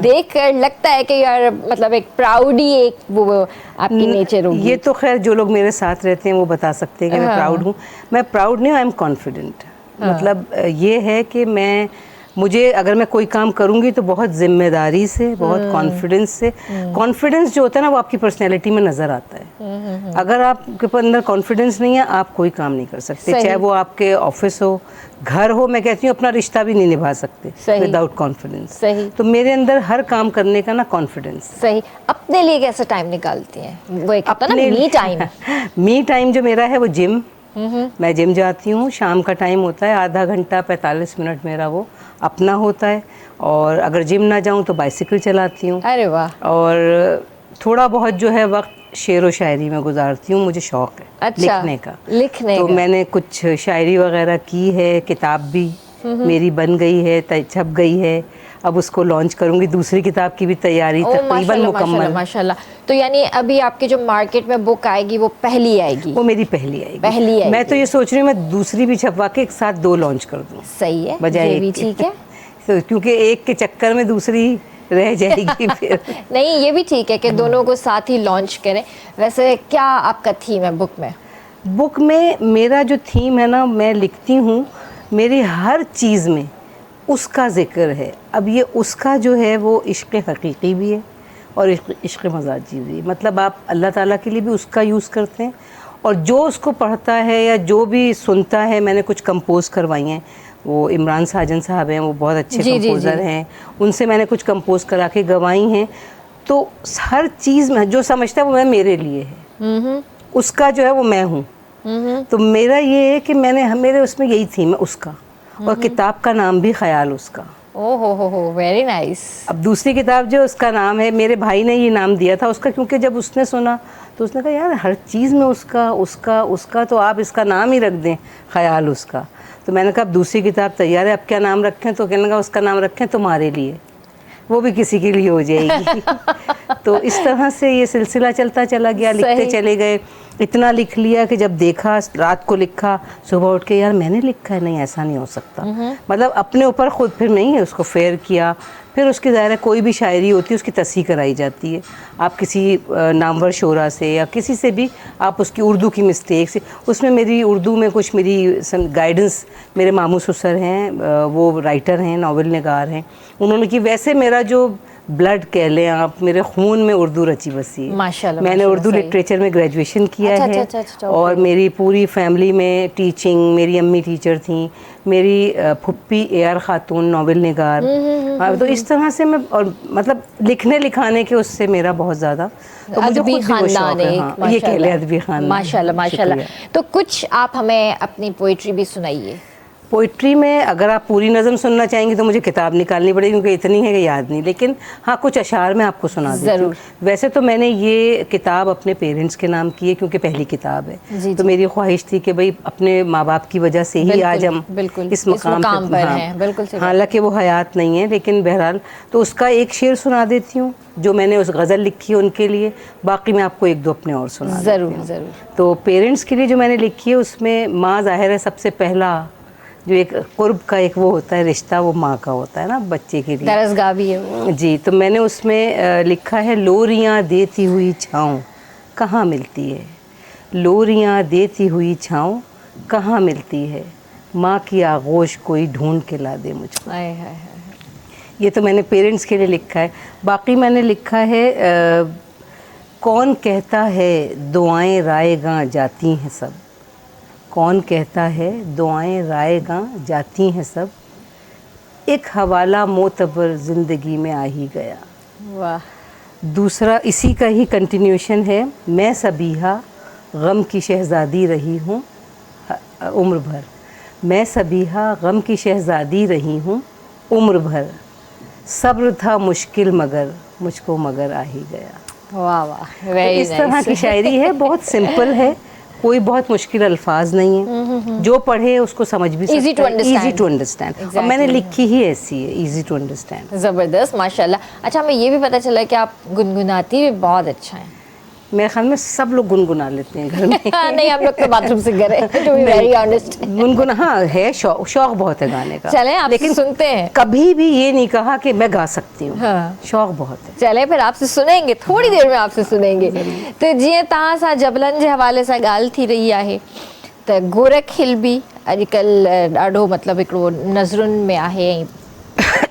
देखकर लगता है कि यार मतलब एक प्राउडी एक वो आपकी नेचर होगी। ये तो खैर जो लोग मेरे साथ रहते हैं वो बता सकते हैं कि मैं प्राउड हूँ। मैं प्राउड नहीं हूँ, आई एम कॉन्फिडेंट। मतलब ये है कि मुझे अगर मैं कोई काम करूँगी तो बहुत जिम्मेदारी से, बहुत कॉन्फिडेंस से। कॉन्फिडेंस जो होता है ना वो आपकी पर्सनैलिटी में नज़र आता है। अगर आपके अंदर कॉन्फिडेंस नहीं है आप कोई काम नहीं कर सकते, चाहे वो आपके ऑफिस हो, घर हो। मैं कहती हूँ अपना रिश्ता भी नहीं निभा सकते विदाउट कॉन्फिडेंस। तो मेरे अंदर हर काम करने का ना कॉन्फिडेंस। सही। अपने लिए कैसा टाइम निकालती हैं? वो एक अपने मी टाइम। मी टाइम जो मेरा है वो जिम। मैं जिम जाती हूँ, शाम का टाइम होता है, आधा घंटा 45 मिनट मेरा वो अपना होता है। और अगर जिम ना जाऊँ तो बाइसिकल चलाती हूँ। अरे वाह। और थोड़ा बहुत जो है वक्त शेर व शायरी में गुजारती हूँ, मुझे शौक़ है। अच्छा, लिखने तो मैंने कुछ शायरी वगैरह की है, किताब भी मेरी बन गई है, छप गई है। अब उसको लॉन्च करूंगी, दूसरी किताब की भी तैयारी तकरीबन मुकम्मल। माशाल्लाह। तो यानी अभी आपकी जो मार्केट में बुक आएगी वो पहली आएगी? वो मेरी पहली आएगी। मैं तो ये सोच रही हूँ मैं दूसरी भी छपवा के एक साथ 2 लॉन्च कर दूँ। सही है, बजाय भी ठीक है। तो क्योंकि एक के चक्कर में दूसरी रह जाएगी फिर। नहीं ये भी ठीक है कि दोनों को साथ ही लॉन्च करें। वैसे क्या आपका थीम है बुक में? बुक में मेरा जो थीम है ना, मैं लिखती हूँ मेरी हर चीज़ में उसका ज़िक्र है। अब ये उसका जो है वो इश्क़ हकीकी भी है और इश्क़ मजाजी भी। मतलब आप अल्लाह ताला के लिए भी उसका यूज़ करते हैं, और जो उसको पढ़ता है या जो भी सुनता है, मैंने कुछ कंपोज़ करवाई हैं, वो इमरान साजन साहब हैं, वो बहुत अच्छे कंपोज़र हैं, उनसे मैंने कुछ कंपोज़ करा के गवाई हैं। तो हर चीज़ में जो समझता है वो मैं मेरे लिए है, उसका जो है वो मैं हूँ। तो मेरा ये है कि मेरे उसमें यही थी, मैं उसका, और किताब का नाम भी ख्याल उसका। ओहो हो, वेरी नाइस। अब दूसरी किताब जो उसका नाम है, मेरे भाई ने ये नाम दिया था उसका, क्योंकि जब उसने सुना तो उसने कहा यार हर चीज़ में उसका उसका उसका, तो आप इसका नाम ही रख दें ख्याल उसका। तो मैंने कहा अब दूसरी किताब तैयार है, अब क्या नाम रखें? तो कहने लगा उसका नाम रखें तुम्हारे लिए, वो भी किसी के लिए हो जाएगी। तो इस तरह से ये सिलसिला चलता चला गया, लिखते चले गए। इतना लिख लिया कि जब देखा, रात को लिखा, सुबह उठ के यार मैंने लिखा है, नहीं ऐसा नहीं हो सकता। मतलब अपने ऊपर खुद फिर नहीं है, उसको फेयर किया। फिर उसकी ज़ाहिर है कोई भी शायरी होती है उसकी तस्हीह कराई जाती है। आप किसी नामवर शोरा से या किसी से भी आप उसकी उर्दू की मिस्टेक से, उसमें मेरी उर्दू में कुछ मेरी गाइडेंस, मेरे मामू ससुर हैं, वो राइटर हैं, नावल निगार हैं, उन्होंने की। वैसे मेरा जो ब्लड कह लें आप, मेरे खून में उर्दू रची बसी है। माशाल्लाह, मैंने उर्दू लिटरेचर में ग्रेजुएशन किया है। और मेरी पूरी फैमिली में टीचिंग, मेरी अम्मी टीचर थी, मेरी फुप्पी AR खातून नावल निगार। तो इस तरह से मैं, और मतलब लिखने लिखाने के उससे मेरा बहुत ज़्यादा, तो मुझे खुद भी वो शौक है। हाँ, ये कह ले अदबी खानदान। माशाल्लाह माशाल्लाह। तो कुछ आप हमें अपनी पोइट्री भी सुनाइए। पोइट्री में अगर आप पूरी नज़म सुनना चाहेंगी तो मुझे किताब निकालनी पड़ेगी, क्योंकि इतनी है कि याद नहीं, लेकिन हाँ कुछ अशार मैं आपको सुना देती हूँ। वैसे तो मैंने ये किताब अपने पेरेंट्स के नाम की है, क्योंकि पहली किताब है। तो मेरी ख्वाहिश थी कि भाई अपने माँ बाप की वजह से ही आज हम इस मकाम पर हैं। हालांकि वो हयात नहीं है, लेकिन बहरहाल तो उसका एक शेर सुना देती हूँ जो मैंने उस गज़ल लिखी है उनके लिए। बाकी मैं आपको एक दो अपने और सुना ज़रूर। तो पेरेंट्स के लिए जो मैंने लिखी है उसमें माँ ज़ाहिर है सबसे पहला जो एक कुर्ब का एक वो होता है रिश्ता, वो माँ का होता है ना बच्चे के लिए, दरसगाह भी है वो। जी। तो मैंने उसमें लिखा है, लोरियाँ देती हुई छाँव कहाँ मिलती है, लोरियाँ देती हुई छाँव कहाँ मिलती है, माँ की आगोश कोई ढूंढ के ला दे मुझको। ये तो मैंने पेरेंट्स के लिए लिखा है। बाकी मैंने लिखा है कौन कहता है दुआएं रायगां जाती हैं सब, कौन कहता है दुआएं रायगां जाती हैं सब, एक हवाला मोतबर ज़िंदगी में आ ही गया। वाह। दूसरा इसी का ही कंटिन्यूशन है, मैं सबीहा गम की शहज़ादी रही हूँ उम्र भर, मैं सबीहा गम की शहज़ादी रही हूँ उम्र भर, सब्र था मुश्किल मगर मुझको मगर आ ही गया। वाह वाह, तो इस तरह की शायरी है, बहुत सिंपल है, कोई बहुत मुश्किल अल्फाज नहीं है, जो पढ़े उसको समझ भी सकता है, इजी टू अंडरस्टैंड। और मैंने लिखी ही ऐसी है, इजी टू अंडरस्टैंड। ज़बरदस्त, माशाल्लाह। अच्छा, हमें ये भी पता चला कि आप गुनगुनाती भी बहुत अच्छा हैं। मेरे ख्याल में सब लोग गुनगुना लेते हैं घर में। नहीं, हम लोग तो बाथरूम सिंगर हैं, टू बी वेरी ऑनेस्ट। गुनगुना हाँ है, शौक बहुत है गाने का। चलें आपसे लेकिन सुनते हैं। कभी भी ये नहीं कहा कि मैं गा सकती हूँ। हाँ। शौक बहुत है। चले फिर आपसे सुनेंगे, थोड़ी देर में आपसे सुनेंगे। तो जीअं तव्हां सां जबलनि जे हवाले सां ॻाल्हि थी रही आहे, त गोरख हिल बि अॼुकल्ह ॾाढो मतिलबु हिकिड़ो नज़रुनि में आहे ऐं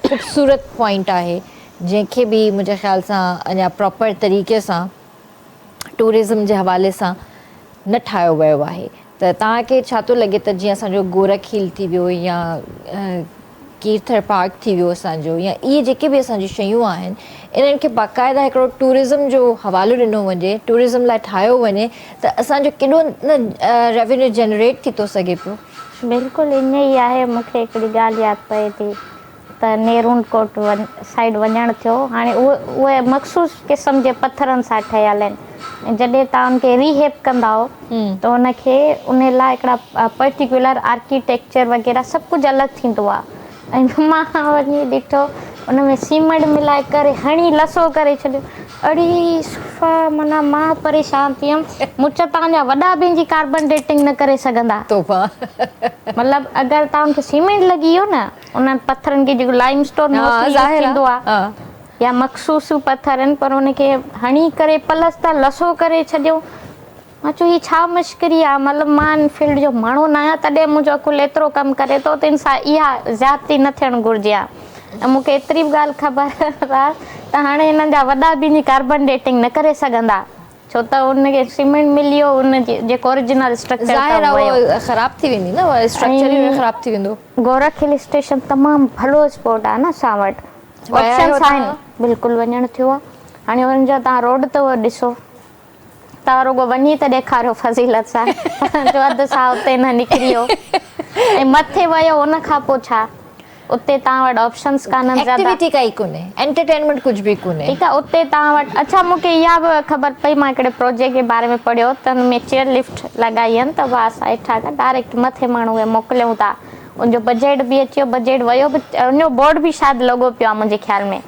ख़ूबसूरत पॉइंट आहे, जंहिंखे बि मुंहिंजे ख़्याल सां अञा प्रॉपर तरीक़े सां टूरिज़म जे हवाले सां न ठाहियो वियो आहे। त तव्हांखे छा थो लॻे त जीअं असांजो गोरख हिल थी वियो या कीर्थर पार्क थी वियो असांजो, या इहे जेके बि असांजी शयूं आहिनि, इन्हनि खे बाक़ाइदा हिकिड़ो टूरिज़म जो हवालो ॾिनो वञे, टूरिज़म लाइ ठाहियो वञे, त असांजो केॾो न रेवेन्यू जनरेट थी थो सघे पियो। बिल्कुलु ईअं ई आहे। मूंखे हिकिड़ी ॻाल्हि यादि पए थी त नेरून कोट साइड वञणु थियो, हाणे उहे मख़सूस क़िस्म जे पथरनि सां ठहियल आहिनि, ऐं जॾहिं तव्हां उनखे रीहेप कंदा त उनखे उन लाइ हिकिड़ा पर्टिकुलर आर्किटेक्चर वग़ैरह सभु कुझु अलॻि थींदो आहे। ऐं मां वञी ॾिठो उन में सीमेंट मिलाए करे हणी लसो करे छॾियो, अड़ी सुफ़ा, माना मां परेशान थी वियमि। मुंहिंजा तव्हांजा वॾा पंहिंजी कार्बन डेटिंग न करे सघंदा। मतिलबु अगरि तव्हांखे सीमेंट लॻी वियो न उन्हनि पथरनि खे, जेको लाइमस्टोन थींदो आहे या मख़सूस पथर आहिनि, पर उनखे हणी करे प्लस्तर लसो करे छॾियो, मां चयो ही छा मश्करी आहे, मतिलबु मां इन फील्ड जो माण्हू न आहियां तॾहिं मुंहिंजो अकुलु एतिरो कमु करे थो त इन सां इहा ज़्यादती न थियणु घुरिजे हा। ऐं मूंखे एतिरी बि ॻाल्हि ख़बर आहे त हाणे हिननि जा वॾा बि इन कार्बन डेटिंग न करे सघंदा, छो त उनखे सीमेंट मिलियो, उन जेको ओरिजिनल स्ट्रक्चर ख़राब थी वेंदी न, स्ट्रक्चर ही ख़राब थी वेंदो। गोरख हिल स्टेशन तमामु भलो स्पॉट आहे न, असां वटि ऑप्शन्स आहिनि, बिल्कुलु वञणु थियो आहे। हाणे हुननि जा तव्हां रोड अथव ॾिसो, तव्हां रुॻो वञी त ॾेखारियो फज़ीलत सां जो अधु सां उते न निकिरियो, ऐं मथे वियो उन खां पोइ छा, उते तव्हां वटि ऑप्शन्स कान्हनि, एक्टिविटी काई कोन्हे, एंटरटेनमेंट कुझु बि कोन्हे। ठीकु आहे, उते तव्हां वटि अच्छा मूंखे इहा बि ख़बर पई, मां हिकिड़े प्रोजेक्ट जे बारे में पढ़ियो त हुन में चेयर लिफ्ट लॻाई आहिनि त बसि हेठां खां डायरेक्ट मथे माण्हू खे मोकिलियूं था, उनजो बजट बि अची वियो, बजट वियो बि, उनजो बोर्ड बि शायदि लॻो पियो आहे मुंहिंजे ख़्याल में,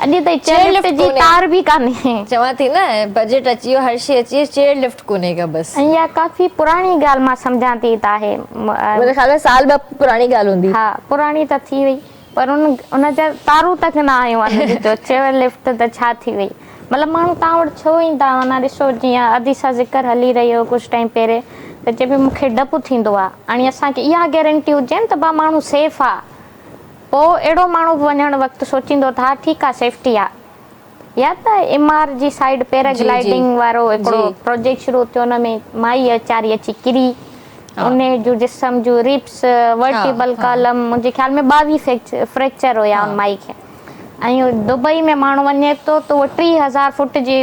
अॼु ताईं चेयर लिफ्ट जी तार बि कान्हे। चवां थी न बजट अची वियो, हर शइ अची, चेयर लिफ्ट कोन्हे का बस। ऐं इहा काफ़ी पुराणी ॻाल्हि मां सम्झां थी त आहे, मुंहिंजे ख़्याल में साल ॿ पुराणी ॻाल्हि हूंदी। हा पुराणी त थी वई, पर उनजा तारूं तक न आयूं आहिनि, जो चेयर लिफ्ट त छा थी वई, मतिलबु माण्हू तव्हां वटि छो ईंदा, माना ॾिसो जीअं अदी सां ज़िक्र हली रहियो कुझु टाइम पहिरें, त चइबो मूंखे डपु थींदो आहे, हाणे असांखे इहा गारंटी हुजे त माण्हू सेफ आहे, पोइ अहिड़ो माण्हू वञणु वक़्तु सोचींदो त हा ठीकु आहे सेफ्टी आहे। या त एमआर जी साइड पैराग्लाइडिंग वारो हिकिड़ो प्रोजेक्ट शुरू थियो, हुन में माई वीचारी अची किरी, उन जो जिस्म जो रिप्स वर्टिबल कॉलम मुंहिंजे ख़्याल में 22 फ्रैक्चर हुया उन माई खे। ऐं दुबई में माण्हू वञे थो त उहो 3000 फुट जी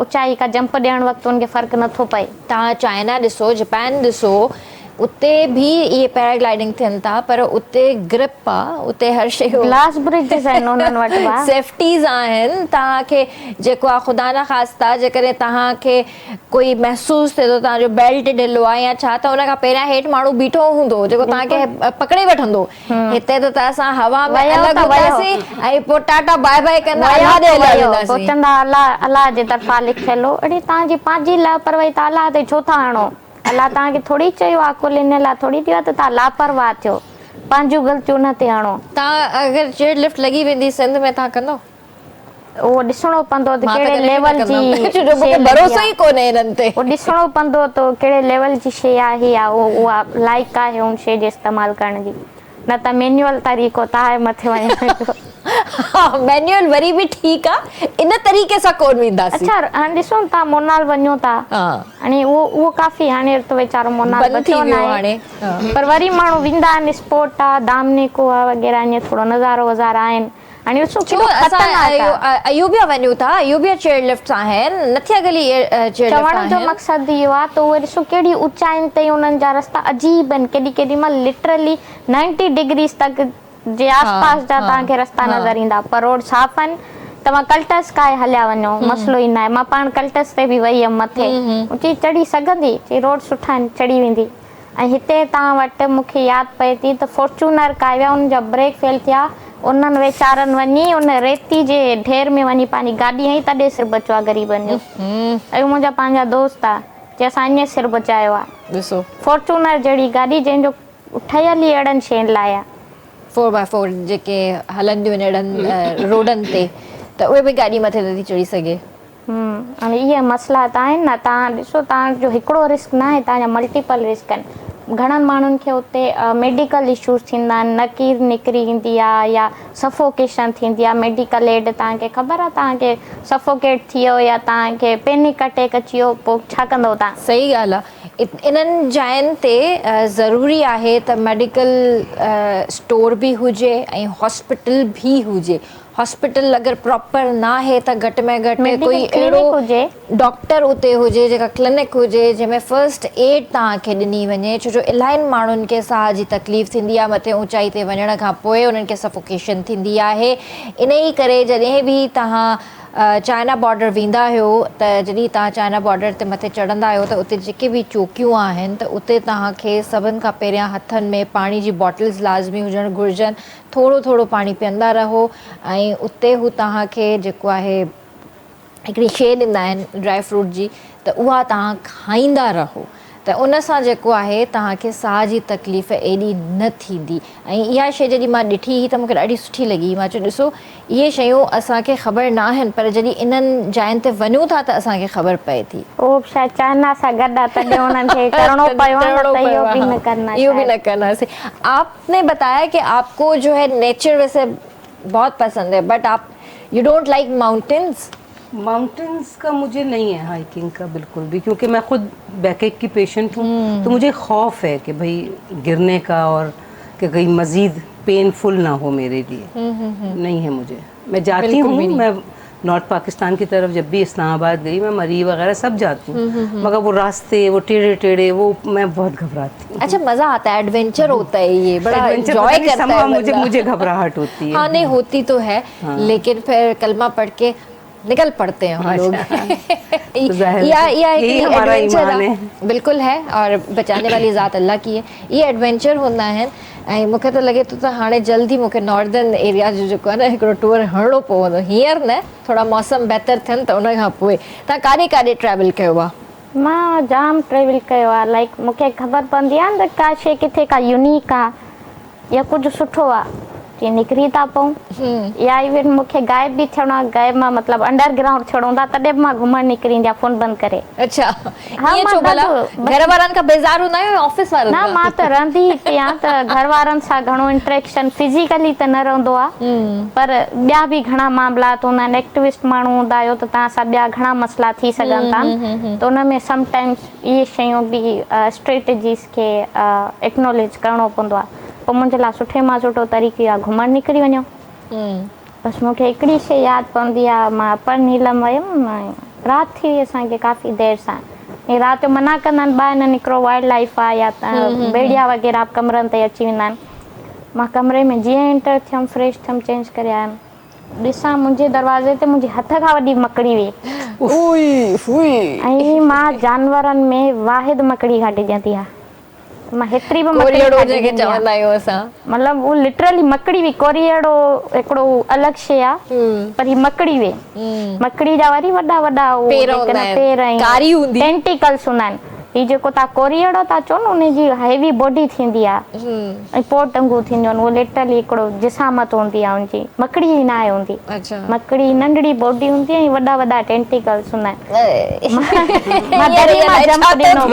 ऊचाई खां जंप ॾियणु वक़्तु उनखे फ़र्क़ु नथो पए। तव्हां चाइना ॾिसो, जापान ॾिसो, उते भी ये पैराग्लाइडिंग थियनि था, पर उते ग्रिप आहे, उते हर शइ ग्लास ब्रिजेस आहिनि उन्हनि वटि, सेफ्टीज़ आहिनि। तव्हांखे जेको आहे ख़ुदा न ख़ास्ता जेकॾहिं तव्हांखे कोई महसूसु थिए थो तव्हांजो बेल्ट ढिलो आहे या छा, त उन खां पहिरियां हेठि माण्हू बीठो हूंदो जेको तव्हांखे पकड़े वठंदो। हिते त असां हवा में अलॻि हूंदासीं ऐं पोइ टाटा बाय बाय कंदा चवंदा अलाह जे तरफ़ां लिखियलु, अड़े तव्हांजी पंहिंजी लापरवाही त अलाह ते छो था हणो, अलाह तव्हांखे थोरी चयो आहे, कुल इन लाइ थोरी थियो आहे त तव्हां लापरवाह थियो, पंहिंजूं ग़लतियूं न ते हणो। तव्हां अगरि चेयर लिफ्ट लॻी वेंदी सिंध में तव्हां कंदो? उहो ॾिसणो पवंदो त कहिड़े लेवल जी, भरोसो ई कोन्हे हिननि ते, उहो ॾिसणो पवंदो त कहिड़े लेवल जी शइ आहे या उहा लाइक़ु आहे उन शइ जे इस्तेमालु करण जी, न त मैन्युअल तरीक़ो तव्हां मथे वञो। मैन्युअल वरी बि ठीकु आहे, इन तरीक़े सां कोन वेंदासीं। अच्छा हाणे ॾिसो तव्हां मोनाल वञो था, हाणे उहो काफ़ी, हाणे त वीचारो मोनाल बचियो न आहे, पर वरी माण्हू वेंदा आहिनि, स्पोर्ट आहे, दामनिको आहे वग़ैरह, ईअं थोरो नज़ारो वज़ारो आहिनि। हाणे ॾिसो अयूबिया वञूं था, अयूबिया चेयर लिफ्ट आहिनि, नथिया गली चेयर लिफ्ट चवण जो मक़सदु इहो आहे त उहे ॾिसो कहिड़ी ऊचाइनि ते उन्हनि जा रस्ता अजीब आहिनि, केॾी महिल लिटरली 90 डिग्रीज़ तक जे आसपास जा तव्हांखे रस्ता नज़र ईंदा, पर रोड साफ़ आहिनि। तव्हां कल्टस काए हलिया वञो, मसइलो ई न आहे, मां पाण कल्टस ते बि वई हुयमि मथे, ऊंची चढ़ी सघंदी, चई रोड सुठा आहिनि, चढ़ी वेंदी। ऐं हिते तव्हां वटि मूंखे यादि पए थी त फॉर्चूनर का विया, उन जा ब्रेक फेल थिया, उन्हनि वीचारनि वञी उन रेती जे ढेर में वञी पंहिंजी गाॾी हई, तॾहिं सिर बचियो आहे ग़रीबनि जो। ऐं मुंहिंजा पंहिंजा दोस्त आहे जे असां ईअं सिर बचायो आहे। ॾिसो फॉर्चूनर जहिड़ी गाॾी जंहिंजो ठहियल ई अहिड़नि शयुनि लाइ आहे, 4x4 जेके हलंदियूं आहिनि अहिड़नि रोडनि ते, त उहे बि गाॾी मथे नथी चढ़ी सघे। हाणे इहे मसइला त आहिनि न, तव्हां ॾिसो तव्हांजो हिकिड़ो रिस्क न आहे, तव्हांजा मल्टीपल रिस्क आहिनि। घणनि माण्हुनि खे उते मेडिकल इशूज़ थींदा आहिनि, नकीर निकिरी ईंदी आहे या सफोकेशन थींदी आहे, मेडिकल एड तव्हांखे ख़बर आहे, तव्हांखे सफोकेट थी वियो या तव्हांखे पैनिक अटैक अची वियो, पोइ छा कंदव तव्हां? सही ॻाल्हि आहे, इन्हनि जाइनि ते ज़रूरी आहे त मेडिकल स्टोर बि हुजे ऐं हॉस्पिटल बि हुजे। हॉस्पिटल अगरि प्रॉपर न आहे त घटि में घटि कोई अहिड़ो डॉक्टर उते हुजे, जेका क्लिनिक हुजे जंहिंमें फर्स्ट एड तव्हांखे ॾिनी वञे, छो जो इलाही माण्हुनि खे साह जी तकलीफ़ थींदी आहे, मथे ऊचाई ते वञण खां पोइ उन्हनि खे सफोकेशन थींदी आहे। इन ई करे जॾहिं बि तव्हां चाइना बॉर्डर वेंदा आहियो, त जॾहिं तव्हां चाइना बॉर्डर ते मथे चढ़ंदा आहियो त उते जेके बि चौकियूं आहिनि, त उते तव्हांखे सभिनि खां पहिरियां हथनि में पाणी जी बॉटल्स लाज़मी हुजणु घुरिजनि, थोरो थोरो पाणी पीअंदा रहो। ऐं उते हू तव्हांखे जेको आहे हिकिड़ी शइ ॾींदा आहिनि ड्राई फ्रूट जी, त उहा तव्हां खाईंदा रहो, त त उन सां जेको आहे तव्हांखे साह जी तकलीफ़ एॾी न थींदी। ऐं इहा शइ जॾहिं मां ॾिठी हुई त मूंखे ॾाढी सुठी लॻी। मां चयो ॾिसो इहे शयूं असांखे ख़बर न आहिनि, पर जॾहिं इन्हनि जायुनि ते वञूं था त असांखे ख़बर पए थी। उहो शायदि चाइना सां गॾु आहे तॾहिं उन्हनि खे करिणो पियो आहे, त इहो बि न करना, इहो भी न करना से। आपने बताया कि आपको जो है नेचर वैसे बहुत पसंद है, बट आप you don't like mountains? Mountains का मुझे नहीं है हाइकिंग का बिल्कुल भी, क्योंकि मैं खुद बैकएक की पेशेंट हूँ। तो मुझे खौफ है कि भाई गिरने का और कि कहीं मज़ीद पेनफुल ना हो मेरे लिए। नहीं है मुझे। मैं जाती हूँ, मैं नॉर्थ पाकिस्तान की तरफ जब भी इस्लामाबाद गई, मैं मरी वगैरह सब जाती हूँ, मगर वो रास्ते वो टेढ़े टेढ़े वो मैं बहुत घबराती हूँ। अच्छा, मजा आता है, एडवेंचर होता है, ये बड़ा एंजॉय करता है मुझे घबराहट होती है। हाँ नहीं होती तो है, लेकिन फिर कलमा पढ़ के निकल पड़ते हैं हम लोग। यही हमारा ईमान है। बिल्कुल है, और बचाने वाली ज़ात अल्लाह की है। ये एडवेंचर हूंदा आहिनि। ऐं मूंखे त लॻे थो त हाणे जल्दी मूंखे नॉर्दर्न एरिया जो जेको आहे न हिकिड़ो टूर हणिणो पवंदो। हींअर न, थोरा मौसम बहितर थियनि त उन खां पोइ। तव्हां काॾे काॾे ट्रैवल कयो आहे? मां जाम ट्रैवल कयो आहे। लाइक मूंखे ख़बर पवंदी आहे न का शइ किथे का यूनिक आहे या कुझु सुठो आहे, जीअं निकिरी था पऊं। या इवन मूंखे गायब बि थियणो आहे, गायब मां मतिलबु अंडरग्राउंड थियणो हूंदो आहे, तॾहिं बि मां घुमणु निकिरी ईंदी आहियां फ़ोन बंदि करे। अच्छा, हाँ, ईअं छो भला? घर वारनि खां बेज़ार हूंदा आहियो या ऑफिस वारनि खां? न, मां त रहंदी हिते आहियां, त घर वारनि सां घणो इंटरेक्शन फिज़िकली त न रहंदो आहे, पर ॿिया बि घणा मामलात हूंदा आहिनि। एक्टिविस्ट माण्हू हूंदा आहियो त तव्हां सां ॿिया घणा मसइला थी सघनि था, त उन में समटाइम्स इहे शयूं बि स्ट्रेटजीस खे एक्नोलेज करिणो पवंदो आहे। पोइ मुंहिंजे लाइ सुठे मां सुठो तरीक़े आहे घुमणु निकिरी वञो। बसि मूंखे हिकिड़ी शइ यादि पवंदी आहे, मां अपर नीलम वयमि, राति थी असांखे काफ़ी देरि सां। ऐं राति जो मना कंदा आहिनि ॿाहिरि न निकिरो, वाइल्ड लाइफ आहे या भेड़िया वग़ैरह कमरनि ते अची वेंदा आहिनि। मां कमरे में जीअं एंटर थियमि, फ्रेश थियमि, चेंज करे आयमि, ॾिसां मुंहिंजे दरवाज़े ते मुंहिंजे हथ खां वॾी मकड़ी हुई। ऐं मां जानवरनि में वाहिद मकड़ी खां डिॼंदी आहे। मां हेतिरी बि मतिलबु उहो लिटरली मकड़ी हुई। कोरिएड़ो हिकिड़ो अलॻि शइ आहे, पर ही मकड़ी हुई। मकड़ी जा वरी वॾा वॾा पेर ऐं टेंटिकल्स हूंदा आहिनि। ही जेको तव्हां कोरिएड़ो था चओ न, उनजी हेवी बॉडी थींदी आहे ऐं पोइ टंगू थींदियूं आहिनि। उहो लिटरली हिकिड़ो जिसामत हूंदी आहे उनजी। मकड़ी ई न आहे हूंदी, मकड़ी नंढड़ी बॉडी हूंदी आहे ऐं वॾा वॾा टेंटिकल्स हूंदा आहिनि। मां दरी मां जंप ॾिनो,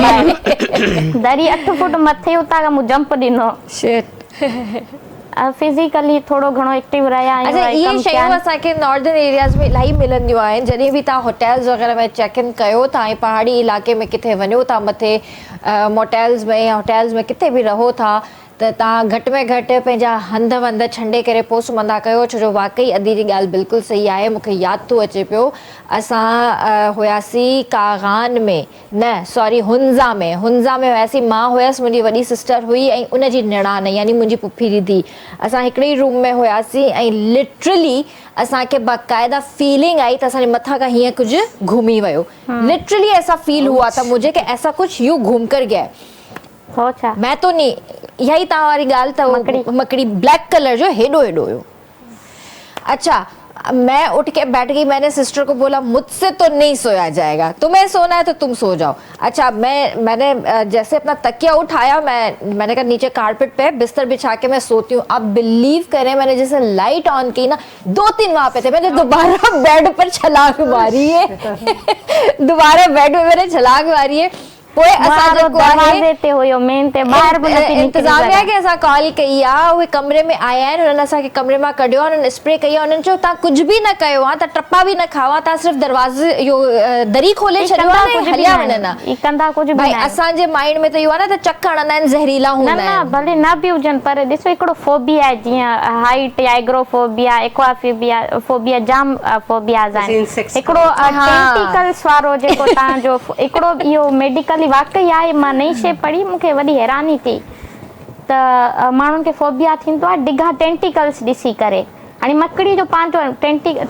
दरी 8 फुट मथे उतां खां मूं जंप ॾिनो। फिज़िकली थोड़ो घणो एक्टिव रहिया आहियूं। अच्छा, ये शयूं असांखे नॉर्दर्न एरियाज़ में इलाही मिलंदियूं आहिनि। जॾहिं बि तव्हां होटल्स वग़ैरह में चेक इन कयो था ऐं पहाड़ी इलाइक़े में किथे वञो था, मथे मोटेल्स में या होटल्स में किथे बि रहो था, त तव्हां घटि में घटि पंहिंजा हंध वंध छंडे करे पोइ सुम्हंदा कयो, छो जो वाक़ई अदी जी ॻाल्हि बिल्कुलु सही आहे। मूंखे यादि थो अचे पियो, असां हुयासीं कागान में, न सॉरी हुंज़ा में हुयासीं। मां हुयसि, मुंहिंजी वॾी सिस्टर हुई ऐं उनजी निणान यानी मुंहिंजी पुफी जी धीउ। असां हिकिड़े ई रूम में हुयासीं ऐं लिटरली असांखे बाक़ाइदा फीलिंग आई त असांजे मथां खां हीअं कुझु घुमी वियो। लिटरली ऐसा फील हुआ था मुझे कि ऐसा कुछ यूं घूम कर गया। मैं तो नहीं, यही तव्हां वारी ॻाल्हि त मकड़ी ब्लैक कलर जो हेॾो हुयो। अच्छा, मैं उठ के बैठ गई। मैंने सिस्टर को बोला मुझसे तो नहीं सोया जाएगा, तुम्हें सोना है तो तुम सो जाओ। अच्छा, मैंने जैसे अपना तकिया उठाया, मैंने कहा नीचे कारपेट पे बिस्तर बिछा के मैं सोती हूँ। आप बिलीव करें, मैंने जैसे लाइट ऑन की ना, 2-3 वहां पे थे, मैंने दोबारा बेड पर छलांग मारी है। दोबारा बेड पे मैंने छलांग मारी है। इंतज़ामिया खे असां कॉल कई आहे, उहे कमरे में आया आहिनि, उन्हनि असांखे कमरे मां कढियो आहे, उन्हनि स्प्रे कई आहे। उन्हनि चयो तव्हां कुझु बि न कयो आहे, तव्हां टपा बि न खाओ, तव्हां सिर्फ़ु दरवाज़े इहो दरी खोले छॾियो आहे, हलिया वञनि। भाई असांजे माइंड में त इहो आहे न त चक हणंदा आहिनि, ज़हरीला हूंदा आहिनि। भले न बि हुजनि, पर ॾिसो हिकिड़ो फोबिया आहे, जीअं हाइट या एग्रोफोबिया, एक्वाफोबिया, जाम फोबियाज़ आहिनि। हिकिड़ो टेंटिकल्स वारो जेको तव्हांजो हिकिड़ो इहो मेडिकली वाकई आहे। मां नई शइ पढ़ी, मूंखे वॾी हैरानी थी त माण्हुनि खे फोबिया थींदो आहे डिघा टेंटिकल्स ॾिसी करे। हाणे मकड़ी जो पंहिंजो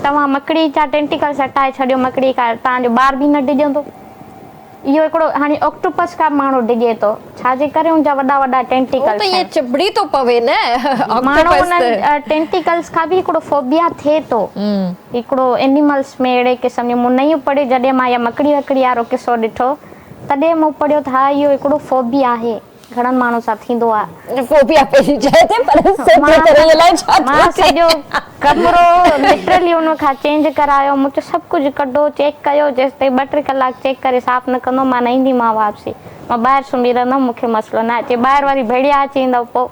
तव्हां मकड़ी जा टेंटिकल्स हटाए छॾियो, मकड़ी खां तव्हांजो ॿार बि न डिॼंदो। इहो हिकिड़ो हाणे ऑक्टोपस खां माण्हू डिॼे थो, छाजे करे हुनजा वॾा वॾा टेंटिकल्स चिबड़ी तो पवे न। माण्हू उन्हनि टेंटिकल्स खां बि हिकिड़ो फोबिया थिए थो। हिकिड़ो एनिमल्स में अहिड़े क़िस्म जो मूं नयूं पढ़ी, जॾहिं मां इहा मकड़ी वकड़ी वारो किसो ॾिठो तॾहिं मूं पढ़ियो त हा इहो हिकिड़ो फोबिया आहे, घणनि माण्हू सां थींदो आहे। फोबिया पे चए थे पर मां करे लाइ छा मां सॼो कमरो लिटरली उन खां चेंज करायो, मूंखे सभु कुझु कढो चेक कयो, जेसिताईं 2-3 कलाक चेक करे साफ़ न कंदो मां न ईंदी मां वापसी, मां ॿाहिरि सुम्ही रहंदमि, मूंखे मसइलो न अचे, ॿाहिरि वारी भेड़िया अची ईंदव पोइ।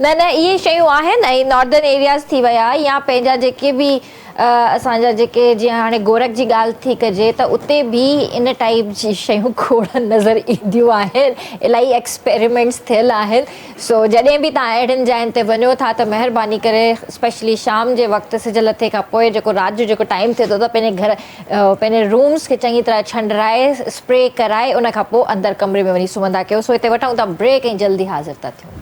न न इहे शयूं आहिनि ऐं नॉर्दर्न एरियाज़ थी विया या पंहिंजा जेके बि असांजा जेके जीअं हाणे गोरख जी ॻाल्हि थी कजे त उते बि इन टाइप जी शयूं खोड़ नज़र ईंदियूं आहिनि, इलाही एक्सपेरिमेंट्स थियल आहिनि। सो जॾहिं बि तव्हां अहिड़िनि जाइनि ते वञो था त महिरबानी करे स्पेशली शाम जे वक़्तु सिज लथे खां पोइ जेको राति जो जेको टाइम थिए थो त पंहिंजे रूम्स खे चङी तरह छंडराए स्प्रे कराए उन खां पोइ अंदरि कमरे में वञी सुम्हंदा कयो। सो हिते वठूं था ब्रेक ऐं जल्दी हाज़िर था थियूं।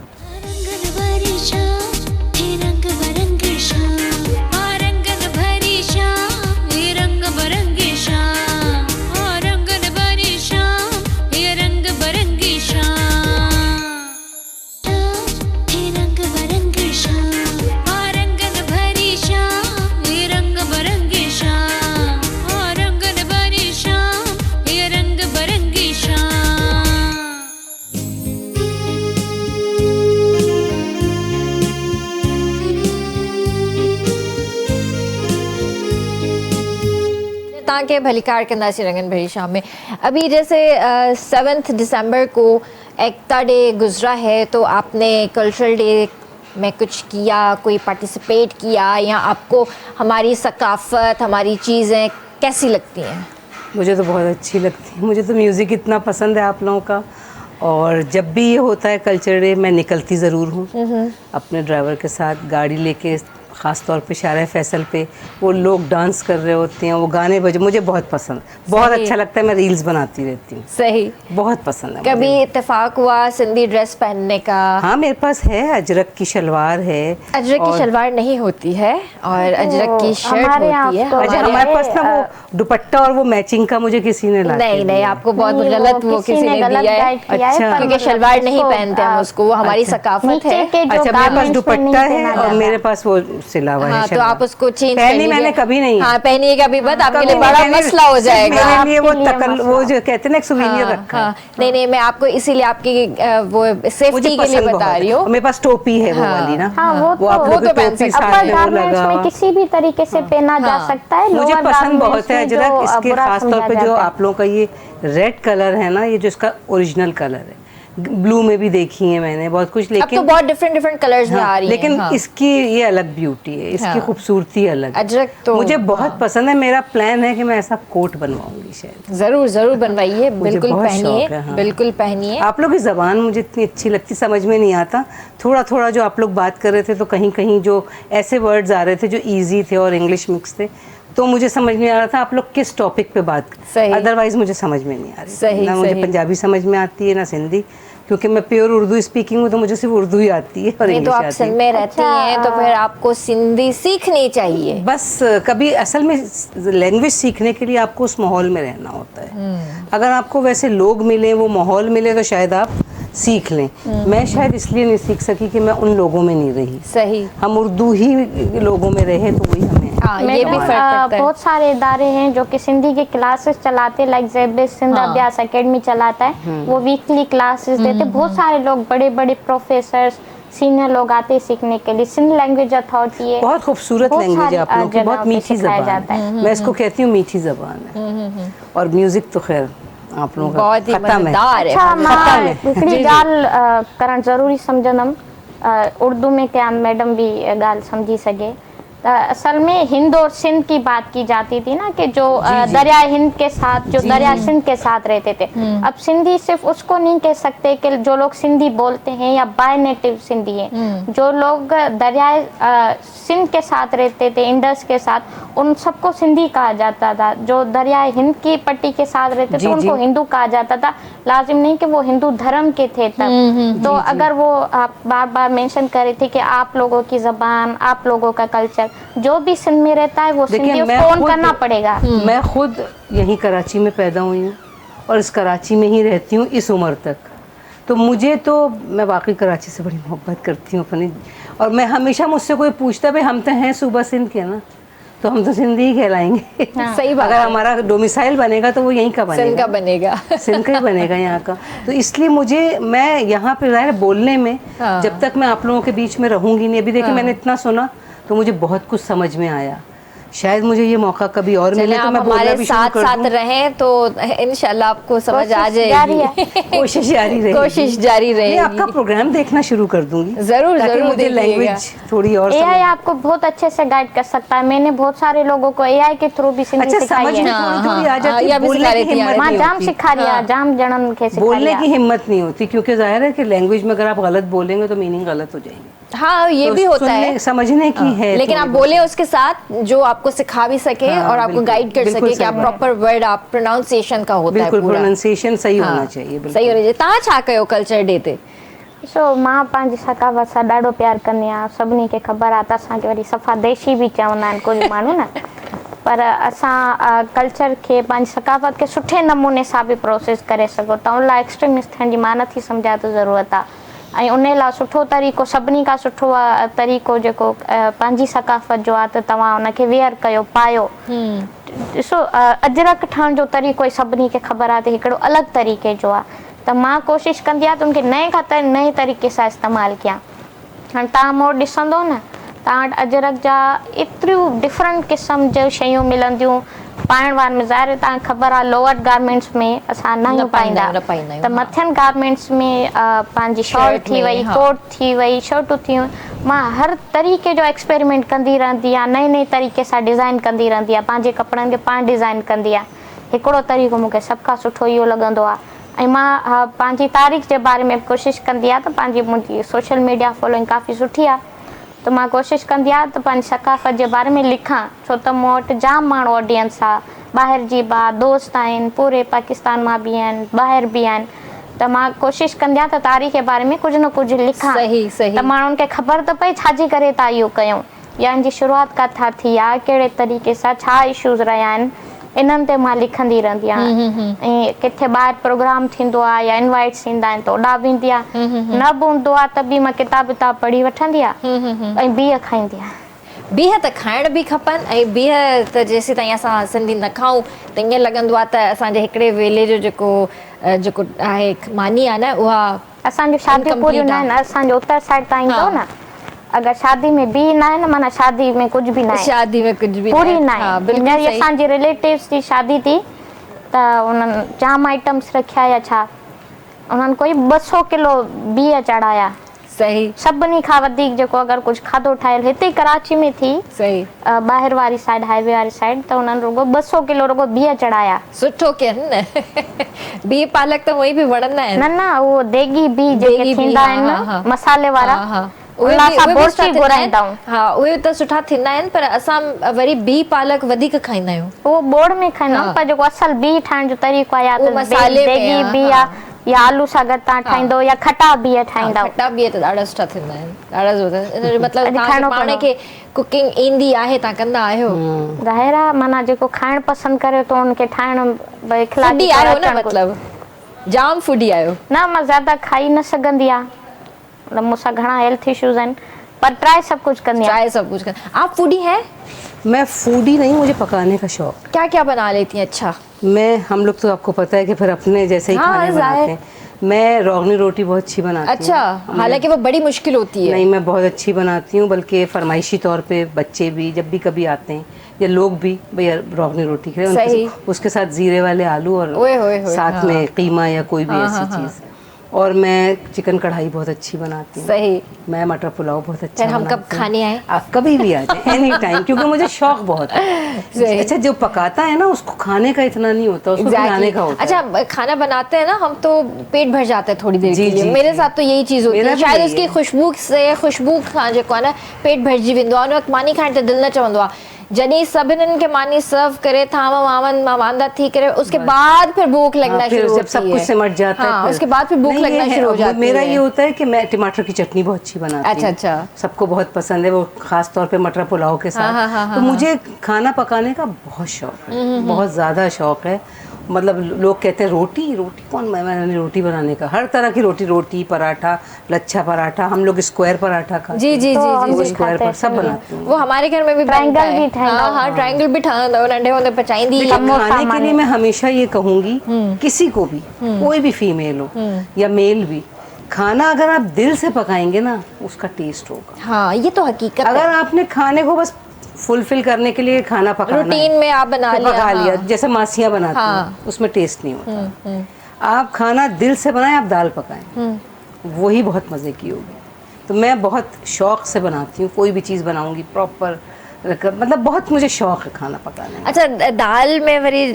के भलीकार कंदासीं रंगन भरी शाम में। अभी जैसे 7 दिसंबर को एकता डे गुजरा है तो आपने कल्चरल डे में कुछ किया, कोई पार्टिसिपेट किया या आपको हमारी सकाफत हमारी चीज़ें कैसी लगती हैं? मुझे तो बहुत अच्छी लगती है, मुझे तो म्यूज़िक इतना पसंद है आप लोगों का, और जब भी ये होता है कल्चर डे मैं निकलती ज़रूर हूँ अपने ड्राइवर के साथ गाड़ी लेके, ख़ास तौर पे शारा फैसल पे वो लोग डांस कर रहे होते हैं, वो गाने बजे, मुझे बहुत पसंद, बहुत अच्छा लगता है, मैं रील्स बनाती रहती हूँ। सही, बहुत पसंद है। कभी इत्तेफाक हुआ सिंधी ड्रेस पहनने का? हाँ मेरे पास है, अजरक की शलवार है। अजरक की शलवार नहीं होती है और अजरक की शर्ट होती है। अच्छा हमारे पास ना वो दुपट्टा और वो मैचिंग का मुझे किसी ने ला नहीं नहीं, आपको बहुत गलत वो किसी ने दिया है। अच्छा, क्योंकि शलवार नहीं पहनते हम उसको, वो हमारी सकाफत है। अच्छा मेरे पास दुपट्टा है और मेरे पास वो सिलावा है। हाँ, तो आप उसको चेंज पहनी मैंने कभी नहीं। हाँ पहनिएगा भी मत, आपके लिए बड़ा मसला हो जाएगा। मेरे लिए वो जो कहते हैं ना सुवीनियर रखा है। नहीं नहीं, मैं आपको इसीलिए आपकी वो सेफ्टी के लिए बता रही हूँ। मेरे पास टोपी है वो वाली ना, वो आप लोग पहन सकते हैं, किसी भी तरीके से पहना जा सकता है। मुझे पसंद बहुत है अजरक, इसके खास तौर पे जो आप लोगों का ये रेड कलर है ना, ये जो इसका ओरिजिनल कलर है, ब्लू में भी देखी है मैंने बहुत कुछ, लेकिन अब तो बहुत डिफरेंट कलर्स में आ रही है। लेकिन इसकी ये अलग ब्यूटी है, इसकी खूबसूरती अलग है। अजरक तो मुझे बहुत पसंद है, मेरा प्लान है कि मैं ऐसा कोट बनवाऊंगी शायद। जरूर जरूर बनवाइए, बिल्कुल पहनिए, हाँ। बिल्कुल पहनिए। आप लोग की ज़बान मुझे इतनी अच्छी लगती, समझ में नहीं आता, थोड़ा थोड़ा जो आप लोग बात कर रहे थे तो कहीं कहीं जो ऐसे वर्ड्स आ रहे थे जो ईजी थे और इंग्लिश मिक्स थे, तो मुझे समझ में आ रहा था आप लोग किस टॉपिक पे बात कर, अदरवाइज मुझे समझ में नहीं आ रही। ना मुझे पंजाबी समझ में आती है ना सिंधी, क्योंकि मैं प्योर उर्दू स्पीकिंग हूँ, तो मुझे सिर्फ उर्दू ही आती है और इंग्लिश तो आप सिंध में रहती हैं तो फिर आपको सिंधी सीखनी चाहिए। बस कभी असल में लैंग्वेज सीखने के लिए आपको उस माहौल में रहना होता है। अगर आपको वैसे लोग मिले, वो माहौल मिले, तो शायद आप सीख लें। मैं शायद इसलिए नहीं सीख सकी कि मैं उन लोगों में नहीं रही। सही, हम उर्दू ही लोगों में रहे तो वही हमें ये भी फर्क पड़ता है। बहुत सारे इदारे हैं जो कि सिंधी के क्लासेस चलाते, लाइक ज़ेबिस सिंध अभ्यास एकेडमी चलाता है, वो वीकली क्लासेस देते। बहुत सारे लोग, बड़े बड़े प्रोफेसर्स, सीनियर लोग आते हैं सीखने के लिए। सिंध लैंग्वेज अथॉरिटी है, बहुत खूबसूरत लैंग्वेज है आप लोगों की, बहुत मीठी ज़बान है। मैं इसको कहती हूँ मीठी ज़बान है। और म्यूजिक तो खैर आप लोगों का बहुत ही मज़ेदार है। अच्छा, मां हिकिड़ी ॻाल्हि करणु ज़रूरी सम्झंदमि, उर्दू में क्या मैडम भी ॻाल्हि सम्झी सघे। असल में हिंद और सिंध की बात की जाती थी ना, कि जो दरिया हिंद के साथ, जो दरिया सिंध के साथ रहते थे। अब सिंधी सिर्फ उसको नहीं कह सकते कि जो लोग सिंधी बोलते हैं या बाय नेटिव सिंधी हैं, जो लोग दरियाए सिंध के साथ रहते थे, इंडस के साथ, उन सबको सिंधी कहा जाता था। जो दरियाए हिंद की पट्टी के साथ रहते थे उनको हिंदू कहा जाता था। लाजिम नहीं कि वो हिंदू धर्म के थे तब। तो अगर वो आप बार बार मेंशन कर रही थी कि आप लोगों की ज़बान, आप लोगों का कल्चर, जो भी सिंध में रहता है वो सिंधी फोन करना पड़ेगा। मैं खुद यहीं कराची में पैदा हुई हूँ और इस कराची में ही रहती हूँ इस उम्र तक, तो मुझे तो, मैं वाकई कराची से बड़ी मोहब्बत करती हूँ अपनी। और मैं हमेशा, मुझसे कोई पूछता भाई हम तो हैं सूबा सिंध के ना, तो हम तो सिंधी ही कहलाएंगे। सही बात अगर है। हमारा डोमिसाइल बनेगा तो वो यहीं का सिंध का बनेगा, बनेगा। सिंध का ही बनेगा यहाँ का। तो इसलिए मैं यहाँ पे ज़ाहिर है बोलने में, हाँ। जब तक मैं आप लोगों के बीच में रहूंगी नहीं, अभी देखिए मैंने इतना सुना तो मुझे बहुत कुछ समझ में आया। शायद मुझे ये मौका कभी और मिले तो आप मैं बोलना हमारे भी शुरू साथ कर साथ दूं। रहें तो इंशाल्लाह आपको समझ आ कोशिश जारी जाएगी। कोशिश जारी रहेगी। कोशिश जारी मैं आपका रहेगी। प्रोग्राम देखना शुरू कर दूंगी, जरूर, ताकि जरूर मुझे देखिएगा। लैंग्वेज थोड़ी और एआई समझ। आपको बहुत अच्छे से गाइड कर सकता है। मैंने बहुत सारे लोगों को एआई के थ्रू भी सिंधी अच्छा, सिखाई समझ है। में हाँ, थोड़ी थोड़ी आ हाँ, जाती या है, भी बोलने सिखा की रही थी हिम्मत मां नहीं जाम होती। सिखा रिया, हाँ। जाम जणन खे सिखा बोलने रिया। की हिम्मत नहीं होती, क्योंकि जाहिर है कि लैंग्वेज में अगर आप गलत बोलेंगे तो मीनिंग गलत हो जाएंगे। हाँ, ये तो भी होता सुनने- है। समझने की है लेकिन आप थोड़ी बोले उसके साथ जो आपको सिखा भी सके हाँ, और आपको बिल्कुल, गाइड कर बिल्कुल सके कि सही आप बात। प्रॉपर वर्ड आप प्रोनाउंसिएशन का होता है बिल्कुल पूरा। प्रोनाउंसिएशन सही हाँ, होना चाहिए। बिल्कुल सही होना चाहिए। तव्हां छा कयो कल्चर डे ते? सो मां पंहिंजी सकावत सां ॾाढो प्यार कंदी आहियां। सभिनी खे ख़बर आहे त असांखे वरी सफ़ा देशी बि चवंदा आहिनि कुझु माण्हू न, पर असां कल्चर खे, पंहिंजी सकावत खे सुठे नमूने सां बि प्रोसेस करे सघो था। उन लाइ एक्सट्रीमिस्ट थियण जी मां नथी सम्झां त ज़रूरत आहे। ऐं उन लाइ सुठो तरीक़ो, सभिनी खां सुठो तरीक़ो जेको पंहिंजी सकाफ़त जो आहे त तव्हां उनखे वेयर कयो, पायो। ॾिसो, अजरक ठहण जो तरीक़ो ई सभिनी खे ख़बर आहे त हिकिड़ो अलॻि तरीक़े जो आहे। त मां कोशिशि कंदी आहियां त उनखे नए खां नए तरीक़े सां इस्तेमालु कयां। हाणे तव्हां मूं वटि ॾिसंदो न, तव्हां वटि अजरक जा एतिरियूं डिफरेंट क़िस्म जूं शयूं मिलंदियूं पाइण वारनि में। ज़ाहिर तव्हांखे ख़बर आहे लोअर गारमेंट्स में असां न पाईंदा, आहियूं, त मथियनि गारमेंट्स में पंहिंजी शॉल शर्ट थी में, वई, हाँ। कोट थी वई, शर्टूं थी वयूं। मां हर तरीक़े जो एक्सपेरिमेंट कंदी रहंदी आहियां, नए नए तरीक़े सां डिज़ाइन कंदी रहंदी आहियां, पंहिंजे कपिड़नि खे पाण डिज़ाइन कंदी आहियां। हिकिड़ो तरीक़ो मूंखे सभ खां सुठो इहो लॻंदो आहे। ऐं मां पंहिंजी तारीख़ जे बारे में कोशिशि कंदी आहियां त मुंहिंजी सोशल मीडिया फॉलोइंग काफ़ी सुठी आहे, त मां कोशिशि कंदी आहियां त पंहिंजी सकाफ़त जे बारे में लिखां। छो त मूं वटि जाम माण्हू ऑडियंस आहे, ॿाहिरि जी दोस्त आहिनि, पूरे पाकिस्तान मां बि आहिनि, ॿाहिरि बि आहिनि। त मां कोशिशि कंदी आहियां त तारीख़ जे बारे में कुझु न कुझु लिखां, सही, सही। त माण्हुनि खे ख़बर त पए छाजे करे था इहो कयूं, या इन जी शुरूआति किथां थी आहे, कहिड़े तरीक़े सां, छा इशूज़ रहिया आहिनि, इन्हनि ते मां लिखंदी रहंदी आहियां। ऐं किथे ॿाहिरि प्रोग्राम थींदो आहे या इनवाइट्स ईंदा आहिनि त ओॾा बि ईंदी आहे। न बि हूंदो आहे त बि मां किताब विताब पढ़ी वठंदी आहियां ऐं बीह खाईंदी आहियां। बीह त खाइण बि खपनि, ऐं बीह त जेसीं ताईं असां सिंधी न खाऊं त ईअं लॻंदो आहे त असांजे हिकिड़े वेले जो जेको आहे मानी आहे न, उहा असांजूं शादियूं पूरियूं न आहिनि। असांजे उत्तर साइड तव्हां ईंदव न, अगरि शादी में बी न आहे न, माना शादी में कुझु बि न आहे, शादी में कुझु बि पूरी न हाँ, आहे। बिल्कुलु हींअर सही। असांजी रिलेटिव्स जी शादी थी त उन्हनि जाम आइटम्स रखिया या छा, उन्हनि कोई 200 किलो बीह चढ़ाया। सही, सभिनी खां वधीक जेको अगरि कुझु खाधो ठाहियल हिते कराची में थी, सही। ॿाहिरि वारी साइड, हाईवे वारी साइड, त उन्हनि रुगो 200 किलो रुगो बीह चढ़ाया। सुठो कयनि न। बीह पालक त उहे बि वणंदा आहिनि। न न, उहो देगी बीह देगी जेके बीह, थींदा हाँ, आहिनि हाँ, हाँ। मसाले वारा, उहे उन बि सां सुठा बोर्ची थींदा घुराईंदा आहिनि। आहियूं। हा, उहे त सुठा थींदा आहिनि, पर असां वरी बीह पालक वधीक खाईंदा आहियूं। उहो बोड़ में खाईंदा हाँ। आहियूं, पर जेको असल बीह ठाहिण जो तरीक़ो आहे, या उहो त मसाले में, देगी हाँ, बीह हाँ। आहे, या आलू सां गॾु तव्हां ठाहींदो, या खटा बीह ठाहींदा। खटा बीह त ॾाढा सुठा थींदा आहिनि, ॾाढा सुठा। मतिलबु अॼु तव्हांखे खाइणो पाण पवंदो। खे कुकिंग ईंदी आहे, तव्हां कंदा आहियो? ज़ाहिर आहे, माना जेको खाइणु पसंदि करे थो उनखे ठाहिण भई इख़्लाक़ी फूडी तौर आहियो न, अचणु घुरिजे। मतिलबु जाम फूडी आहियो। न, मां ज़्यादा खाई न सघंदी आहे, मतलब मूंसां घणा हेल्थ इश्यूज़ आहिनि, पर ट्राई सभु कुझु कंदी आहियां। ट्राई सब कुछ कर। आप फूडी हैं? मैं फूडी नहीं, मुझे पकाने का शौक। क्या क्या बना लेती हैं? अच्छा, हम लोग तो आपको पता है कि फिर अपने जैसे ही हाँ, खाने जाहिर। बनाते हैं। मैं रोगनी रोटी बहुत अच्छी बनाती हूँ। अच्छा, हालांकि वो बड़ी मुश्किल होती है। नहीं, मैं बहुत अच्छी बनाती हूँ, बल्कि फरमाइशी तौर पे बच्चे भी जब भी कभी आते हैं या लोग भी, भैया रोगनी रोटी खाए, सही। उसके साथ जीरे वाले आलू और ओए होए होए, साथ हाँ। में कीमा या कोई भी हाँ, ऐसी हाँ, चीज़। और मैं चिकन कढ़ाई बहुत अच्छी बनाती हूँ। सही। मैं मटर पुलाव बहुत अच्छा फिर हम कब बनाती हूँ। खाने आए? आप कभी भी आ जाए, एनी टाइम, क्योंकि मुझे शौक बहुत है। सही। अच्छा, जो पकाता है ना उसको खाने का इतना नहीं होता, उसको Exactly. खिलाने का होता है। अच्छा, खाना बनाते हैं ना हम तो पेट भर जाता है थोड़ी देर जी, के लिए। जी, मेरे जी। साथ तो यही चीज़ होती मेरा है, भी शायद यही उसकी है। खुशबू खां जेको आहे न पेट भरिजी वेंदो आहे, उन वक़्तु मानी खाइण ते दिलि न चवंदो आहे। जॾहिं सभिनीनि खे मानी सर्व करे थाम वामनि मां वांदा थी करे, उसके बाद फिर भूख लगना हाँ, फिर शुरू जब होती सब है। कुछ सिमट जाता है, हाँ, फिर उसके बाद फिर भूख नहीं, लगना ये है, शुरू हो अब जाती मेरा है। ये होता है कि मैं टमाटर की चटनी बहुत अच्छी बनाती हूँ। अच्छा, अच्छा। सबको बहुत पसंद है वो, खास तौर पे मटर पुलाव के साथ। हाँ, हाँ, हाँ, तो मुझे खाना पकाने का बहुत शौक है, बहुत ज़्यादा शौक है। मतलब लोग कहते हैं रोटी रोटी कौन, मैंने रोटी बनाने का हर तरह की रोटी पराठा, लच्छा पराठा, हम लोग स्क्वायर पराठा खाते जी जी तो जी हम जी भी स्क्वायर खाते पर हैं सब सभी। बनाती हूँ। वो हमारे घर में भी बनता ट्रायंगल है। भी ठाहींदा हाँ हाँ ट्रायंगल भी ठहंदा हुआ नंढे होंदे पचाईंदी देखिए, समोसा खाने के माने। लिए मैं हमेशा ये कहूंगी किसी को भी, कोई भी फीमेल हो या मेल भी, खाना अगर आप दिल से पकाएंगे ना उसका टेस्ट होगा। हाँ ये तो हकीकत अगर है। आपने खाने को बस फुलफिल करने के लिए खाना पकाना है, रूटीन में आप बना तो लिया, पका लिया, हाँ। जैसे मासियाँ बनाती हाँ। हैं उसमें टेस्ट नहीं होता। आप खाना दिल से बनाएं, आप दाल पकाएं, वही बहुत मज़े की होगी। तो मैं बहुत शौक़ से बनाती हूँ, कोई भी चीज़ बनाऊंगी प्रॉपर, मतलब बहुत मुझे शौक़ है खाना पकाने में। अच्छा दाल में वरी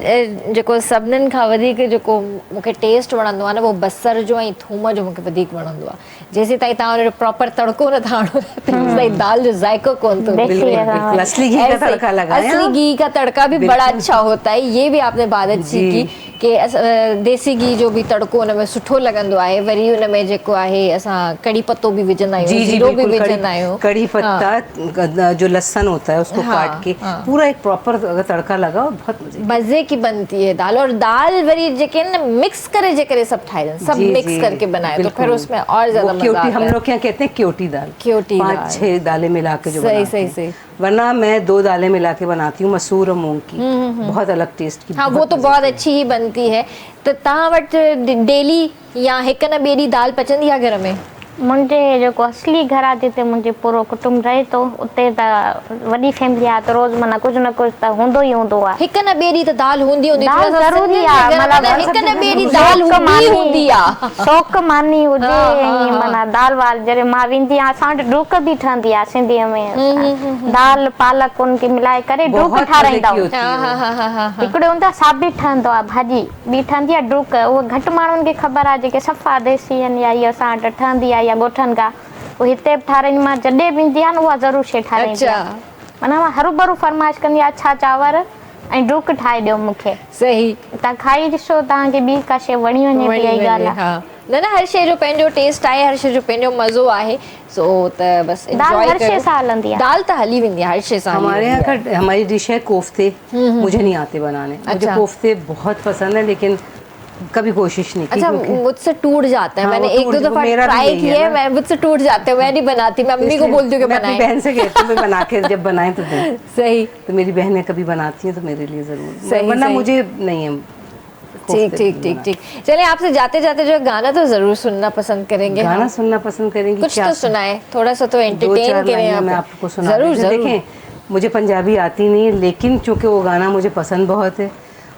जेको सभिनीनि खां वधीक जेको मूंखे टेस्ट वणंदो आहे न वो बसर जो ऐं थूम जो मूंखे वधीक वणंदो आहे। जेसीं ताईं तव्हां हुनजो प्रॉपर तड़को नथा हणो तेसीं ताईं दाल जो जायको कोन थो देखिए, मिले। बिल्कुल बिल्कुल, असली घी का ऐसे तड़का लगाया। असली घी का तड़का भी बड़ा अच्छा होता है, ये भी आपने बात अच्छी जी। की कि देसी घी जो भी तड़को हुन में सुठो लॻंदो आहे। वरी हुन में जेको आहे असां कड़ी पत्तो भी विझंदा आहियूं, जी जी जीरो भी बिल्कुल, विझंदा आहियूं। कड़ी पत्ता, जो लहसुन होता है उसको हाँ, काट के हाँ। पूरा एक प्रॉपर अगर तड़का लगाओ बहुत मजे की बनती है दाल। और दाल वरी जेके न मिक्स करे जेकरे सब ठाहे सब जी, मिक्स जी, करके बनाए तो बिल्कुल। फिर उसमें और ज्यादा वो मजा क्योटी, आता हम है। लोग क्या कहते हैं क्योटी दाल, क्योटी दाल। 5-6 दालें मिला के जो सही, बनाते सही, हैं। सही। वरना मैं 2 दालें मिला के बनाती हूँ, मसूर और मूंग की, बहुत अलग टेस्ट की। हाँ वो तो बहुत अच्छी ही बनती है। तो तव्हां वटि डेली या हिक न ॿिए ॾींहुं दाल पचंदी आहे घर में? मुंहिंजे जेको असली घर आहे जिते मुंहिंजो पूरो कुटुंब रहे थो उते त वॾी फैमिली आहे त रोज़ माना कुझु न कुझु त हूंदो ई हूंदो आहे। हिक न ॿिए ॾींहुं त दाल हूंदी हूंदी दाल थोरा सा ज़रूरी सिंधियुनि आहे, जे घर में मतलब न हिक न ॿिए ॾींहुं दाल शौक़ हूंदी हूंदी आहे। शौक़ मानी हुजे हाँ, हाँ, ऐं माना दाल वाल जॾहिं मां वेंदी आहियां असां वटि डुक बि ठहंदी आहे सिंधीअ में, दाल पालक उनखे मिलाए करे डुक बहुत ठाराईंदा मज़े की आहियूं। होती है हाँ हाँ हाँ हाँ हाँ। हिकिड़ो हूंदो आहे साबित ठहंदो आहे भाॼी, ॿी ठहंदी आहे डुक, उहो घटि माण्हुनि खे ख़बर आहे जेके सफ़ा देसी आहिनि या इहा असां वटि ठहंदी आहे या ॻोठनि खां, उहो हिते बि ठाराईंदी। मां जॾहिं बि ईंदी आहे न उहा ज़रूरु शइ ठाराईंदी आहे। माना मां हरू भरू फरमाइश कंदी आहे छा चांवर ऐं डुक ठाहे ॾियो मूंखे। सही। तव्हां खाई ॾिसो तव्हांखे ॿी का शइ वणी वञे थी, इहा ॻाल्हि आहे। हाँ न न हर शइ जो पंहिंजो टेस्ट आहे, हर शइ जो पंहिंजो मज़ो आहे। सो त बस दाल एंजॉय हर शइ करो। सां हलंदी आहे। दाल त हली वेंदी आहे, हर शइ सां हली हमारे वेंदी यहाँ आहे। का हमारी डिश है कोफ्ते। मुझे नहीं आते बनाने, मुझे अच्छा। कोफ्ते बहुत पसंद है लेकिन कभी कोशिश नहीं की। अच्छा क्योंकि मुझसे टूट जाता है। हाँ, मैंने वो एक टूट दो वो दफा मेरा भी ट्राई यही है किए, ना। मैं मुझसे टूट जाते हैं, मैं नहीं बनाती, मैं अम्मी को बोलती हूँ कि मैं अपनी बनाएं। बहन से कहती हूँ मैं बना के जब बनाए तो दूँ। सही तो मेरी बहनें कभी बनाती हैं तो मेरे लिए ज़रूर, सही, वरना सही। मुझे नहीं है। ठीक ठीक ठीक ठीक। चलिए आपसे जाते जाते जो गाना तो जरूर सुनना पसंद करेंगे। गाना हम सुनना पसंद करेंगी? कुछ क्या तो सुनाए, थोड़ा सा तो 2-4 एंटरटेन करें लाइनें मैं आप। आपको सुना जरूर देती हूँ। जरूर। देखें मुझे पंजाबी आती नहीं है लेकिन चूंकि वो गाना मुझे पसंद बहुत है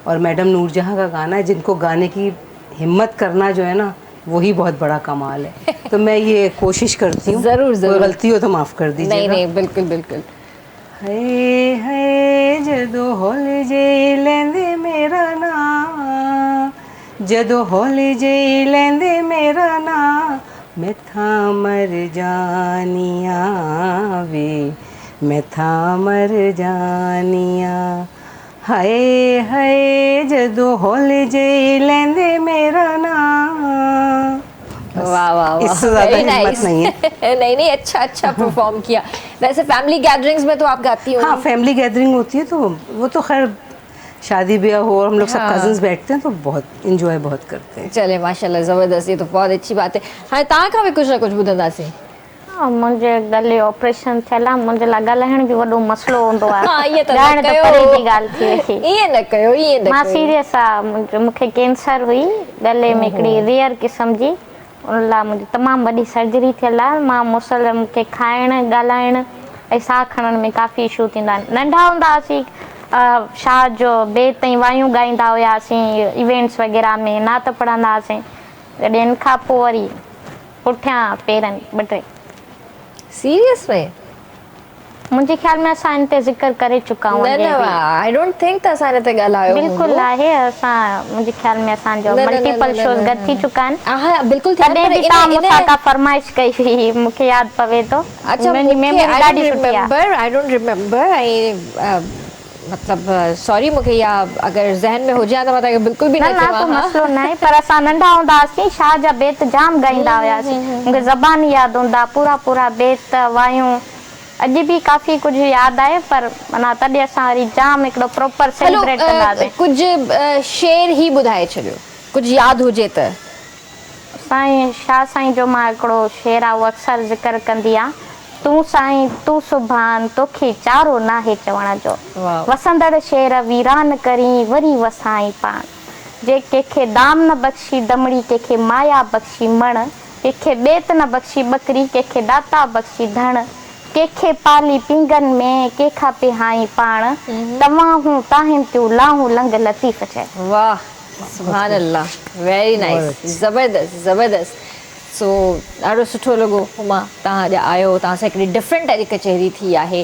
और मैडम नूरजहां का गाना है, जिनको गाने की हिम्मत करना जो है ना वही बहुत बड़ा कमाल है। तो मैं ये कोशिश करती हूँ, जरूर जरूर। कोई गलती हो तो माफ़ कर दीजिएगा। नहीं नहीं बिल्कुल बिल्कुल। हाय हाय जदों होल जे लेंदे मेरा नाम, जदों होल जे लेंदे मेरा नाम, मैं था मर जानिया वे, मैं था मर जानिया। हाय हाय जदों होल जे लेंदे मेरा नाम। वाह वाह वाह, इससे ज़्यादा Very हिम्मत nice। नहीं है। नहीं नहीं अच्छा अच्छा परफॉर्म किया। वैसे फैमिली गैदरिंग्स में तो आप गाती हो? हाँ फैमिली गैदरिंग होती है तो वो तो खैर शादी ब्याह हो और हम लोग सब हाँ। कजन्स बैठते हैं तो बहुत इंजॉय बहुत करते हैं। चले माशाल्लाह ज़बरदस्त, ये तो बहुत अच्छी बात है। हाँ तव्हां खां बि कुझु न कुझु ॿुधंदासीं। हाँ, मुंहिंजे गले ऑपरेशन थियल आहे, मुंहिंजे लाइ ॻाल्हाइण बि वॾो मसइलो हूंदो आहे। हाँ ये तो ॻाइण न त कयो, परे जी ॻाल्हि थी वेठी। ईअं न कयो, ईअं न मां कयो। सीरियस आहे, मूंखे कैंसर हुई गले में हिकिड़ी रेयर क़िस्म जी, उन लाइ मुंहिंजी तमामु वॾी सर्जरी थियल आहे। मां मुसल मूंखे खाइण ॻाल्हाइण ऐं साह खणण में काफ़ी इशू थींदा आहिनि। नंढा हूंदा हुआसीं शाह जो ॿिए ताईं वायूं ॻाईंदा हुआसीं इवेंट्स वग़ैरह में, नात पढ़ंदा हुआसीं। जॾहिं इन खां पोइ वरी पुठियां पेरनि 2-3। सीरियस में? मुंहिंजे ख़्याल में असां इन ते ज़िक्र करे चुका आहियूं। न न आई डोंट थिंक त असां हिन ते ॻाल्हायो बिल्कुलु आहे, असां मुंहिंजे ख़्याल में असांजो मल्टीपल शोज़ गॾु थी चुका आहिनि। हा बिल्कुलु तॾहिं बि तव्हां मूंसां का फरमाइश कई हुई, मूंखे यादि पवे थो। अच्छा मुंहिंजी मेमोरी ॾाढी सुठी आहे। आई डोंट रिमेंबर ऐं मतलब सॉरी मूंखे या अगर ज़हन में हुजे त मां तव्हांखे बिल्कुल भी न न को मसलो न आहे, पर असां नंढा हूंदा हुआसीं शाह जा बेत जाम ॻाईंदा हुआसीं। मूंखे ज़बान यादि हूंदा, पूरा पूरा बेत वायूं अॼु बि काफ़ी कुझु यादि आहे, पर माना तॾहिं असां वरी जाम हिकिड़ो प्रॉपर हलो सेलिब्रेट कंदासीं। कुझु शेर ई ॿुधाए छॾियो, कुझु यादि हुजे त। साईं शाह साईं जो मां हिकिड़ो शेर आहे, उहो अक्सर ज़िक्र कंदी आहे। तूं साईं तूं सुभान तोखे चारो नाहे चवण जो, वाह। वसंदड़ शेर वीरान करी वरी वसाई पाण। जे कंहिंखे दाम न बख़्शी दमड़ी, कंहिंखे माया बख़्शी मण, कंहिंखे ॿेत न बख़्शी ॿकरी, कंहिंखे दाता बख़्शी धण, कंहिंखे पाली पिंगनि में कंहिंखां पिहाई पाण, तव्हां हूं ताहिन तियूं लाहूं लंग लतीफ़ चए। वाह, सुभान अल्लाह, वेरी नाइस, ज़बरदस्त ज़बरदस्त। सो ॾाढो सुठो लॻो हुमा, तव्हां अॼु आयो, तव्हां सां हिकिड़ी डिफरेंट अॼु कचहरी थी आहे,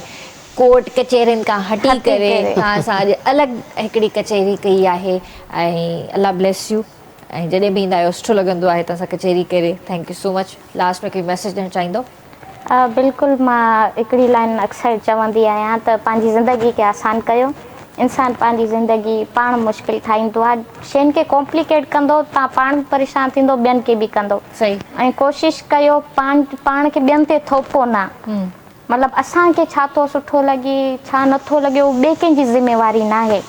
कोर्ट कचहरियुनि खां हटी करे तव्हां सां अॼु अलॻि हिकिड़ी कचहरी कई आहे, ऐं अल्लाह ब्लेस यू। ऐं जॾहिं बि ईंदा आहियो सुठो लॻंदो आहे तव्हां सां कचहरी करे। Thank you so much. Last में कोई मैसेज ॾियणु चाहींदो? बिल्कुलु, मां हिकिड़ी लाइन अक्सर चवंदी आहियां त पंहिंजी ज़िंदगी खे आसान कयो। इंसानु पंहिंजी ज़िंदगी पाण मुश्किल ठाहींदो आहे, शयुनि खे कॉम्प्लिकेट कंदो, तव्हां पाण बि परेशान थींदो, ॿियनि खे बि कंदो। सही। ऐं कोशिशि कयो पाण खे ॿियनि ते थोपो न। मतिलबु असांखे छा थो सुठो लॻे छा नथो लॻे उहो ॿिए कंहिंजी ज़िम्मेवारी न आहे।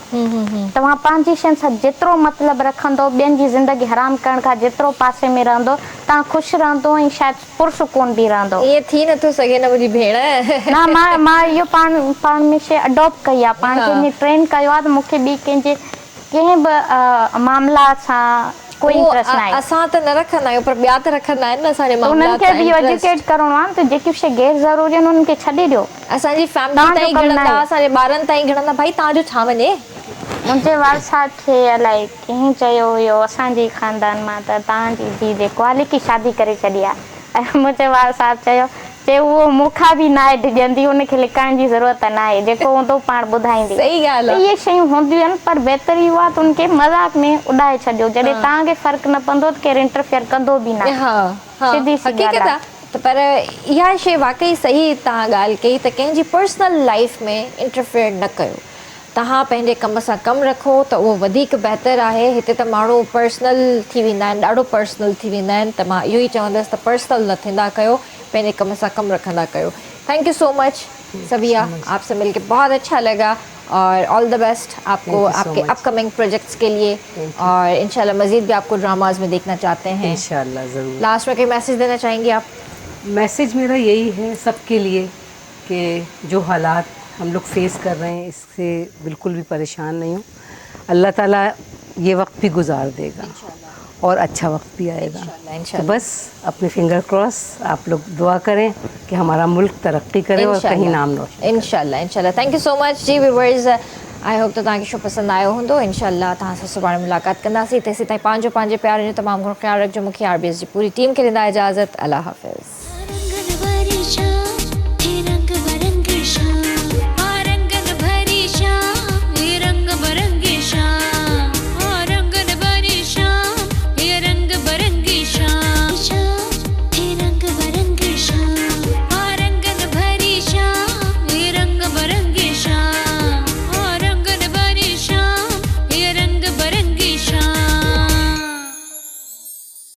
तव्हां पंहिंजी शयुनि सां जेतिरो मतिलबु रखंदो, ॿियनि जी ज़िंदगी हराम करण खां जेतिरो पासे में रहंदो, तव्हां ख़ुशि रहंदो ऐं शायदि पुरसुकून बि रहंदो। ईअं थी नथो सघे न मुंहिंजी भेण। न, मां इहो पाण में शइ अडॉप्ट कई आहे, पाण खे ईअं ट्रेन कयो आहे त मूंखे ॿी कंहिं बि मामला सां कोई इंट्रस्ट न आहे। असां त न रखंदा आहियूं, पर ॿिया त रखंदा आहिनि न असांजे मामला। उन्हनि खे बि एजुकेट करणो आहे त जेकी शइ गैर ज़रूरी आहिनि उन्हनि खे छॾे ॾियो। असांजी फैमिली ताईं घणंदा, असांजे ॿारनि ताईं घणंदा, भाई तव्हांजो छा वञे। मुंहिंजे वाल साहब खे अलाए कंहिं चयो हुयो असांजे ख़ानदान मां त तव्हांजी धीउ जेको आहे लिकी शादी करे छॾी आहे, ऐं मुंहिंजे वाल साहब चयो उहो मूंखां बि न आहे डिॼंदी, हुनखे लिकाइण जी ज़रूरत न आहे, जेको हूंदो पाण ॿुधाईंदी। सही ॻाल्हि आहे। इहे शयूं हूंदियूं आहिनि, पर बहितर इहो आहे त उनखे मज़ाक में उॾाए छॾियो, जॾहिं तव्हांखे फ़र्क़ु न पवंदो त केरु इंटरफेयर कंदो बि न। सिधी सी ॻाल्हि आहे। पर इहा शइ वाकई सही तव्हां ॻाल्हि कई त कंहिंजी पर्सनल लाइफ में इंटरफेयर न कयो। तव्हां पंहिंजे कम सां कमु रखो त उहो वधीक बहितरु आहे। हिते त माण्हू पर्सनल थी वेंदा आहिनि, ॾाढो पर्सनल थी वेंदा आहिनि, त मां इहो ई चवंदसि त पर्सनल न थींदा कयो, पंहिंजे कम सां कमु रखंदा कयो। थैंक यू सो मच सबिया, आपसे मिलकर बहुत अच्छा लगा और ऑल द बेस्ट आपको आपके अपकमिंग प्रोजेक्ट्स के लिए, और इंशाल्लाह मज़ीद भी आपको ड्रामाज में देखना चाहते हैं इंशाल्लाह ज़रूर। लास्ट में कोई मैसेज देना चाहेंगे आप? मैसेज मेरा यही है सबके लिए कि जो हालात हम लोग फेस कर रहे हैं इससे बिल्कुल भी परेशान नहीं हो। अल्लाह ताला ये वक्त भी गुजार देगा और अच्छा वक्त भी आएगा। तो बस अपने फिंगर क्रॉस, आप लोग दुआ करें कि हमारा मुल्क तरक्की करे और कहीं नाम रोशन। इंशाल्लाह इंशाल्लाह। थैंक यू सो मच जी व्यूअर्स, आई होप त तव्हांखे शो पसंदि आयो हूंदो। इंशाल्लाह तव्हां सां सुभाणे मुलाक़ात कंदासीं। तेसीं ताईं पंहिंजे प्यार जो तमामु घणो ख़्यालु रखिजो। मूंखे RBS जी पूरी टीम खे ॾींदा इजाज़त। अल्लाह हाफ़िज़।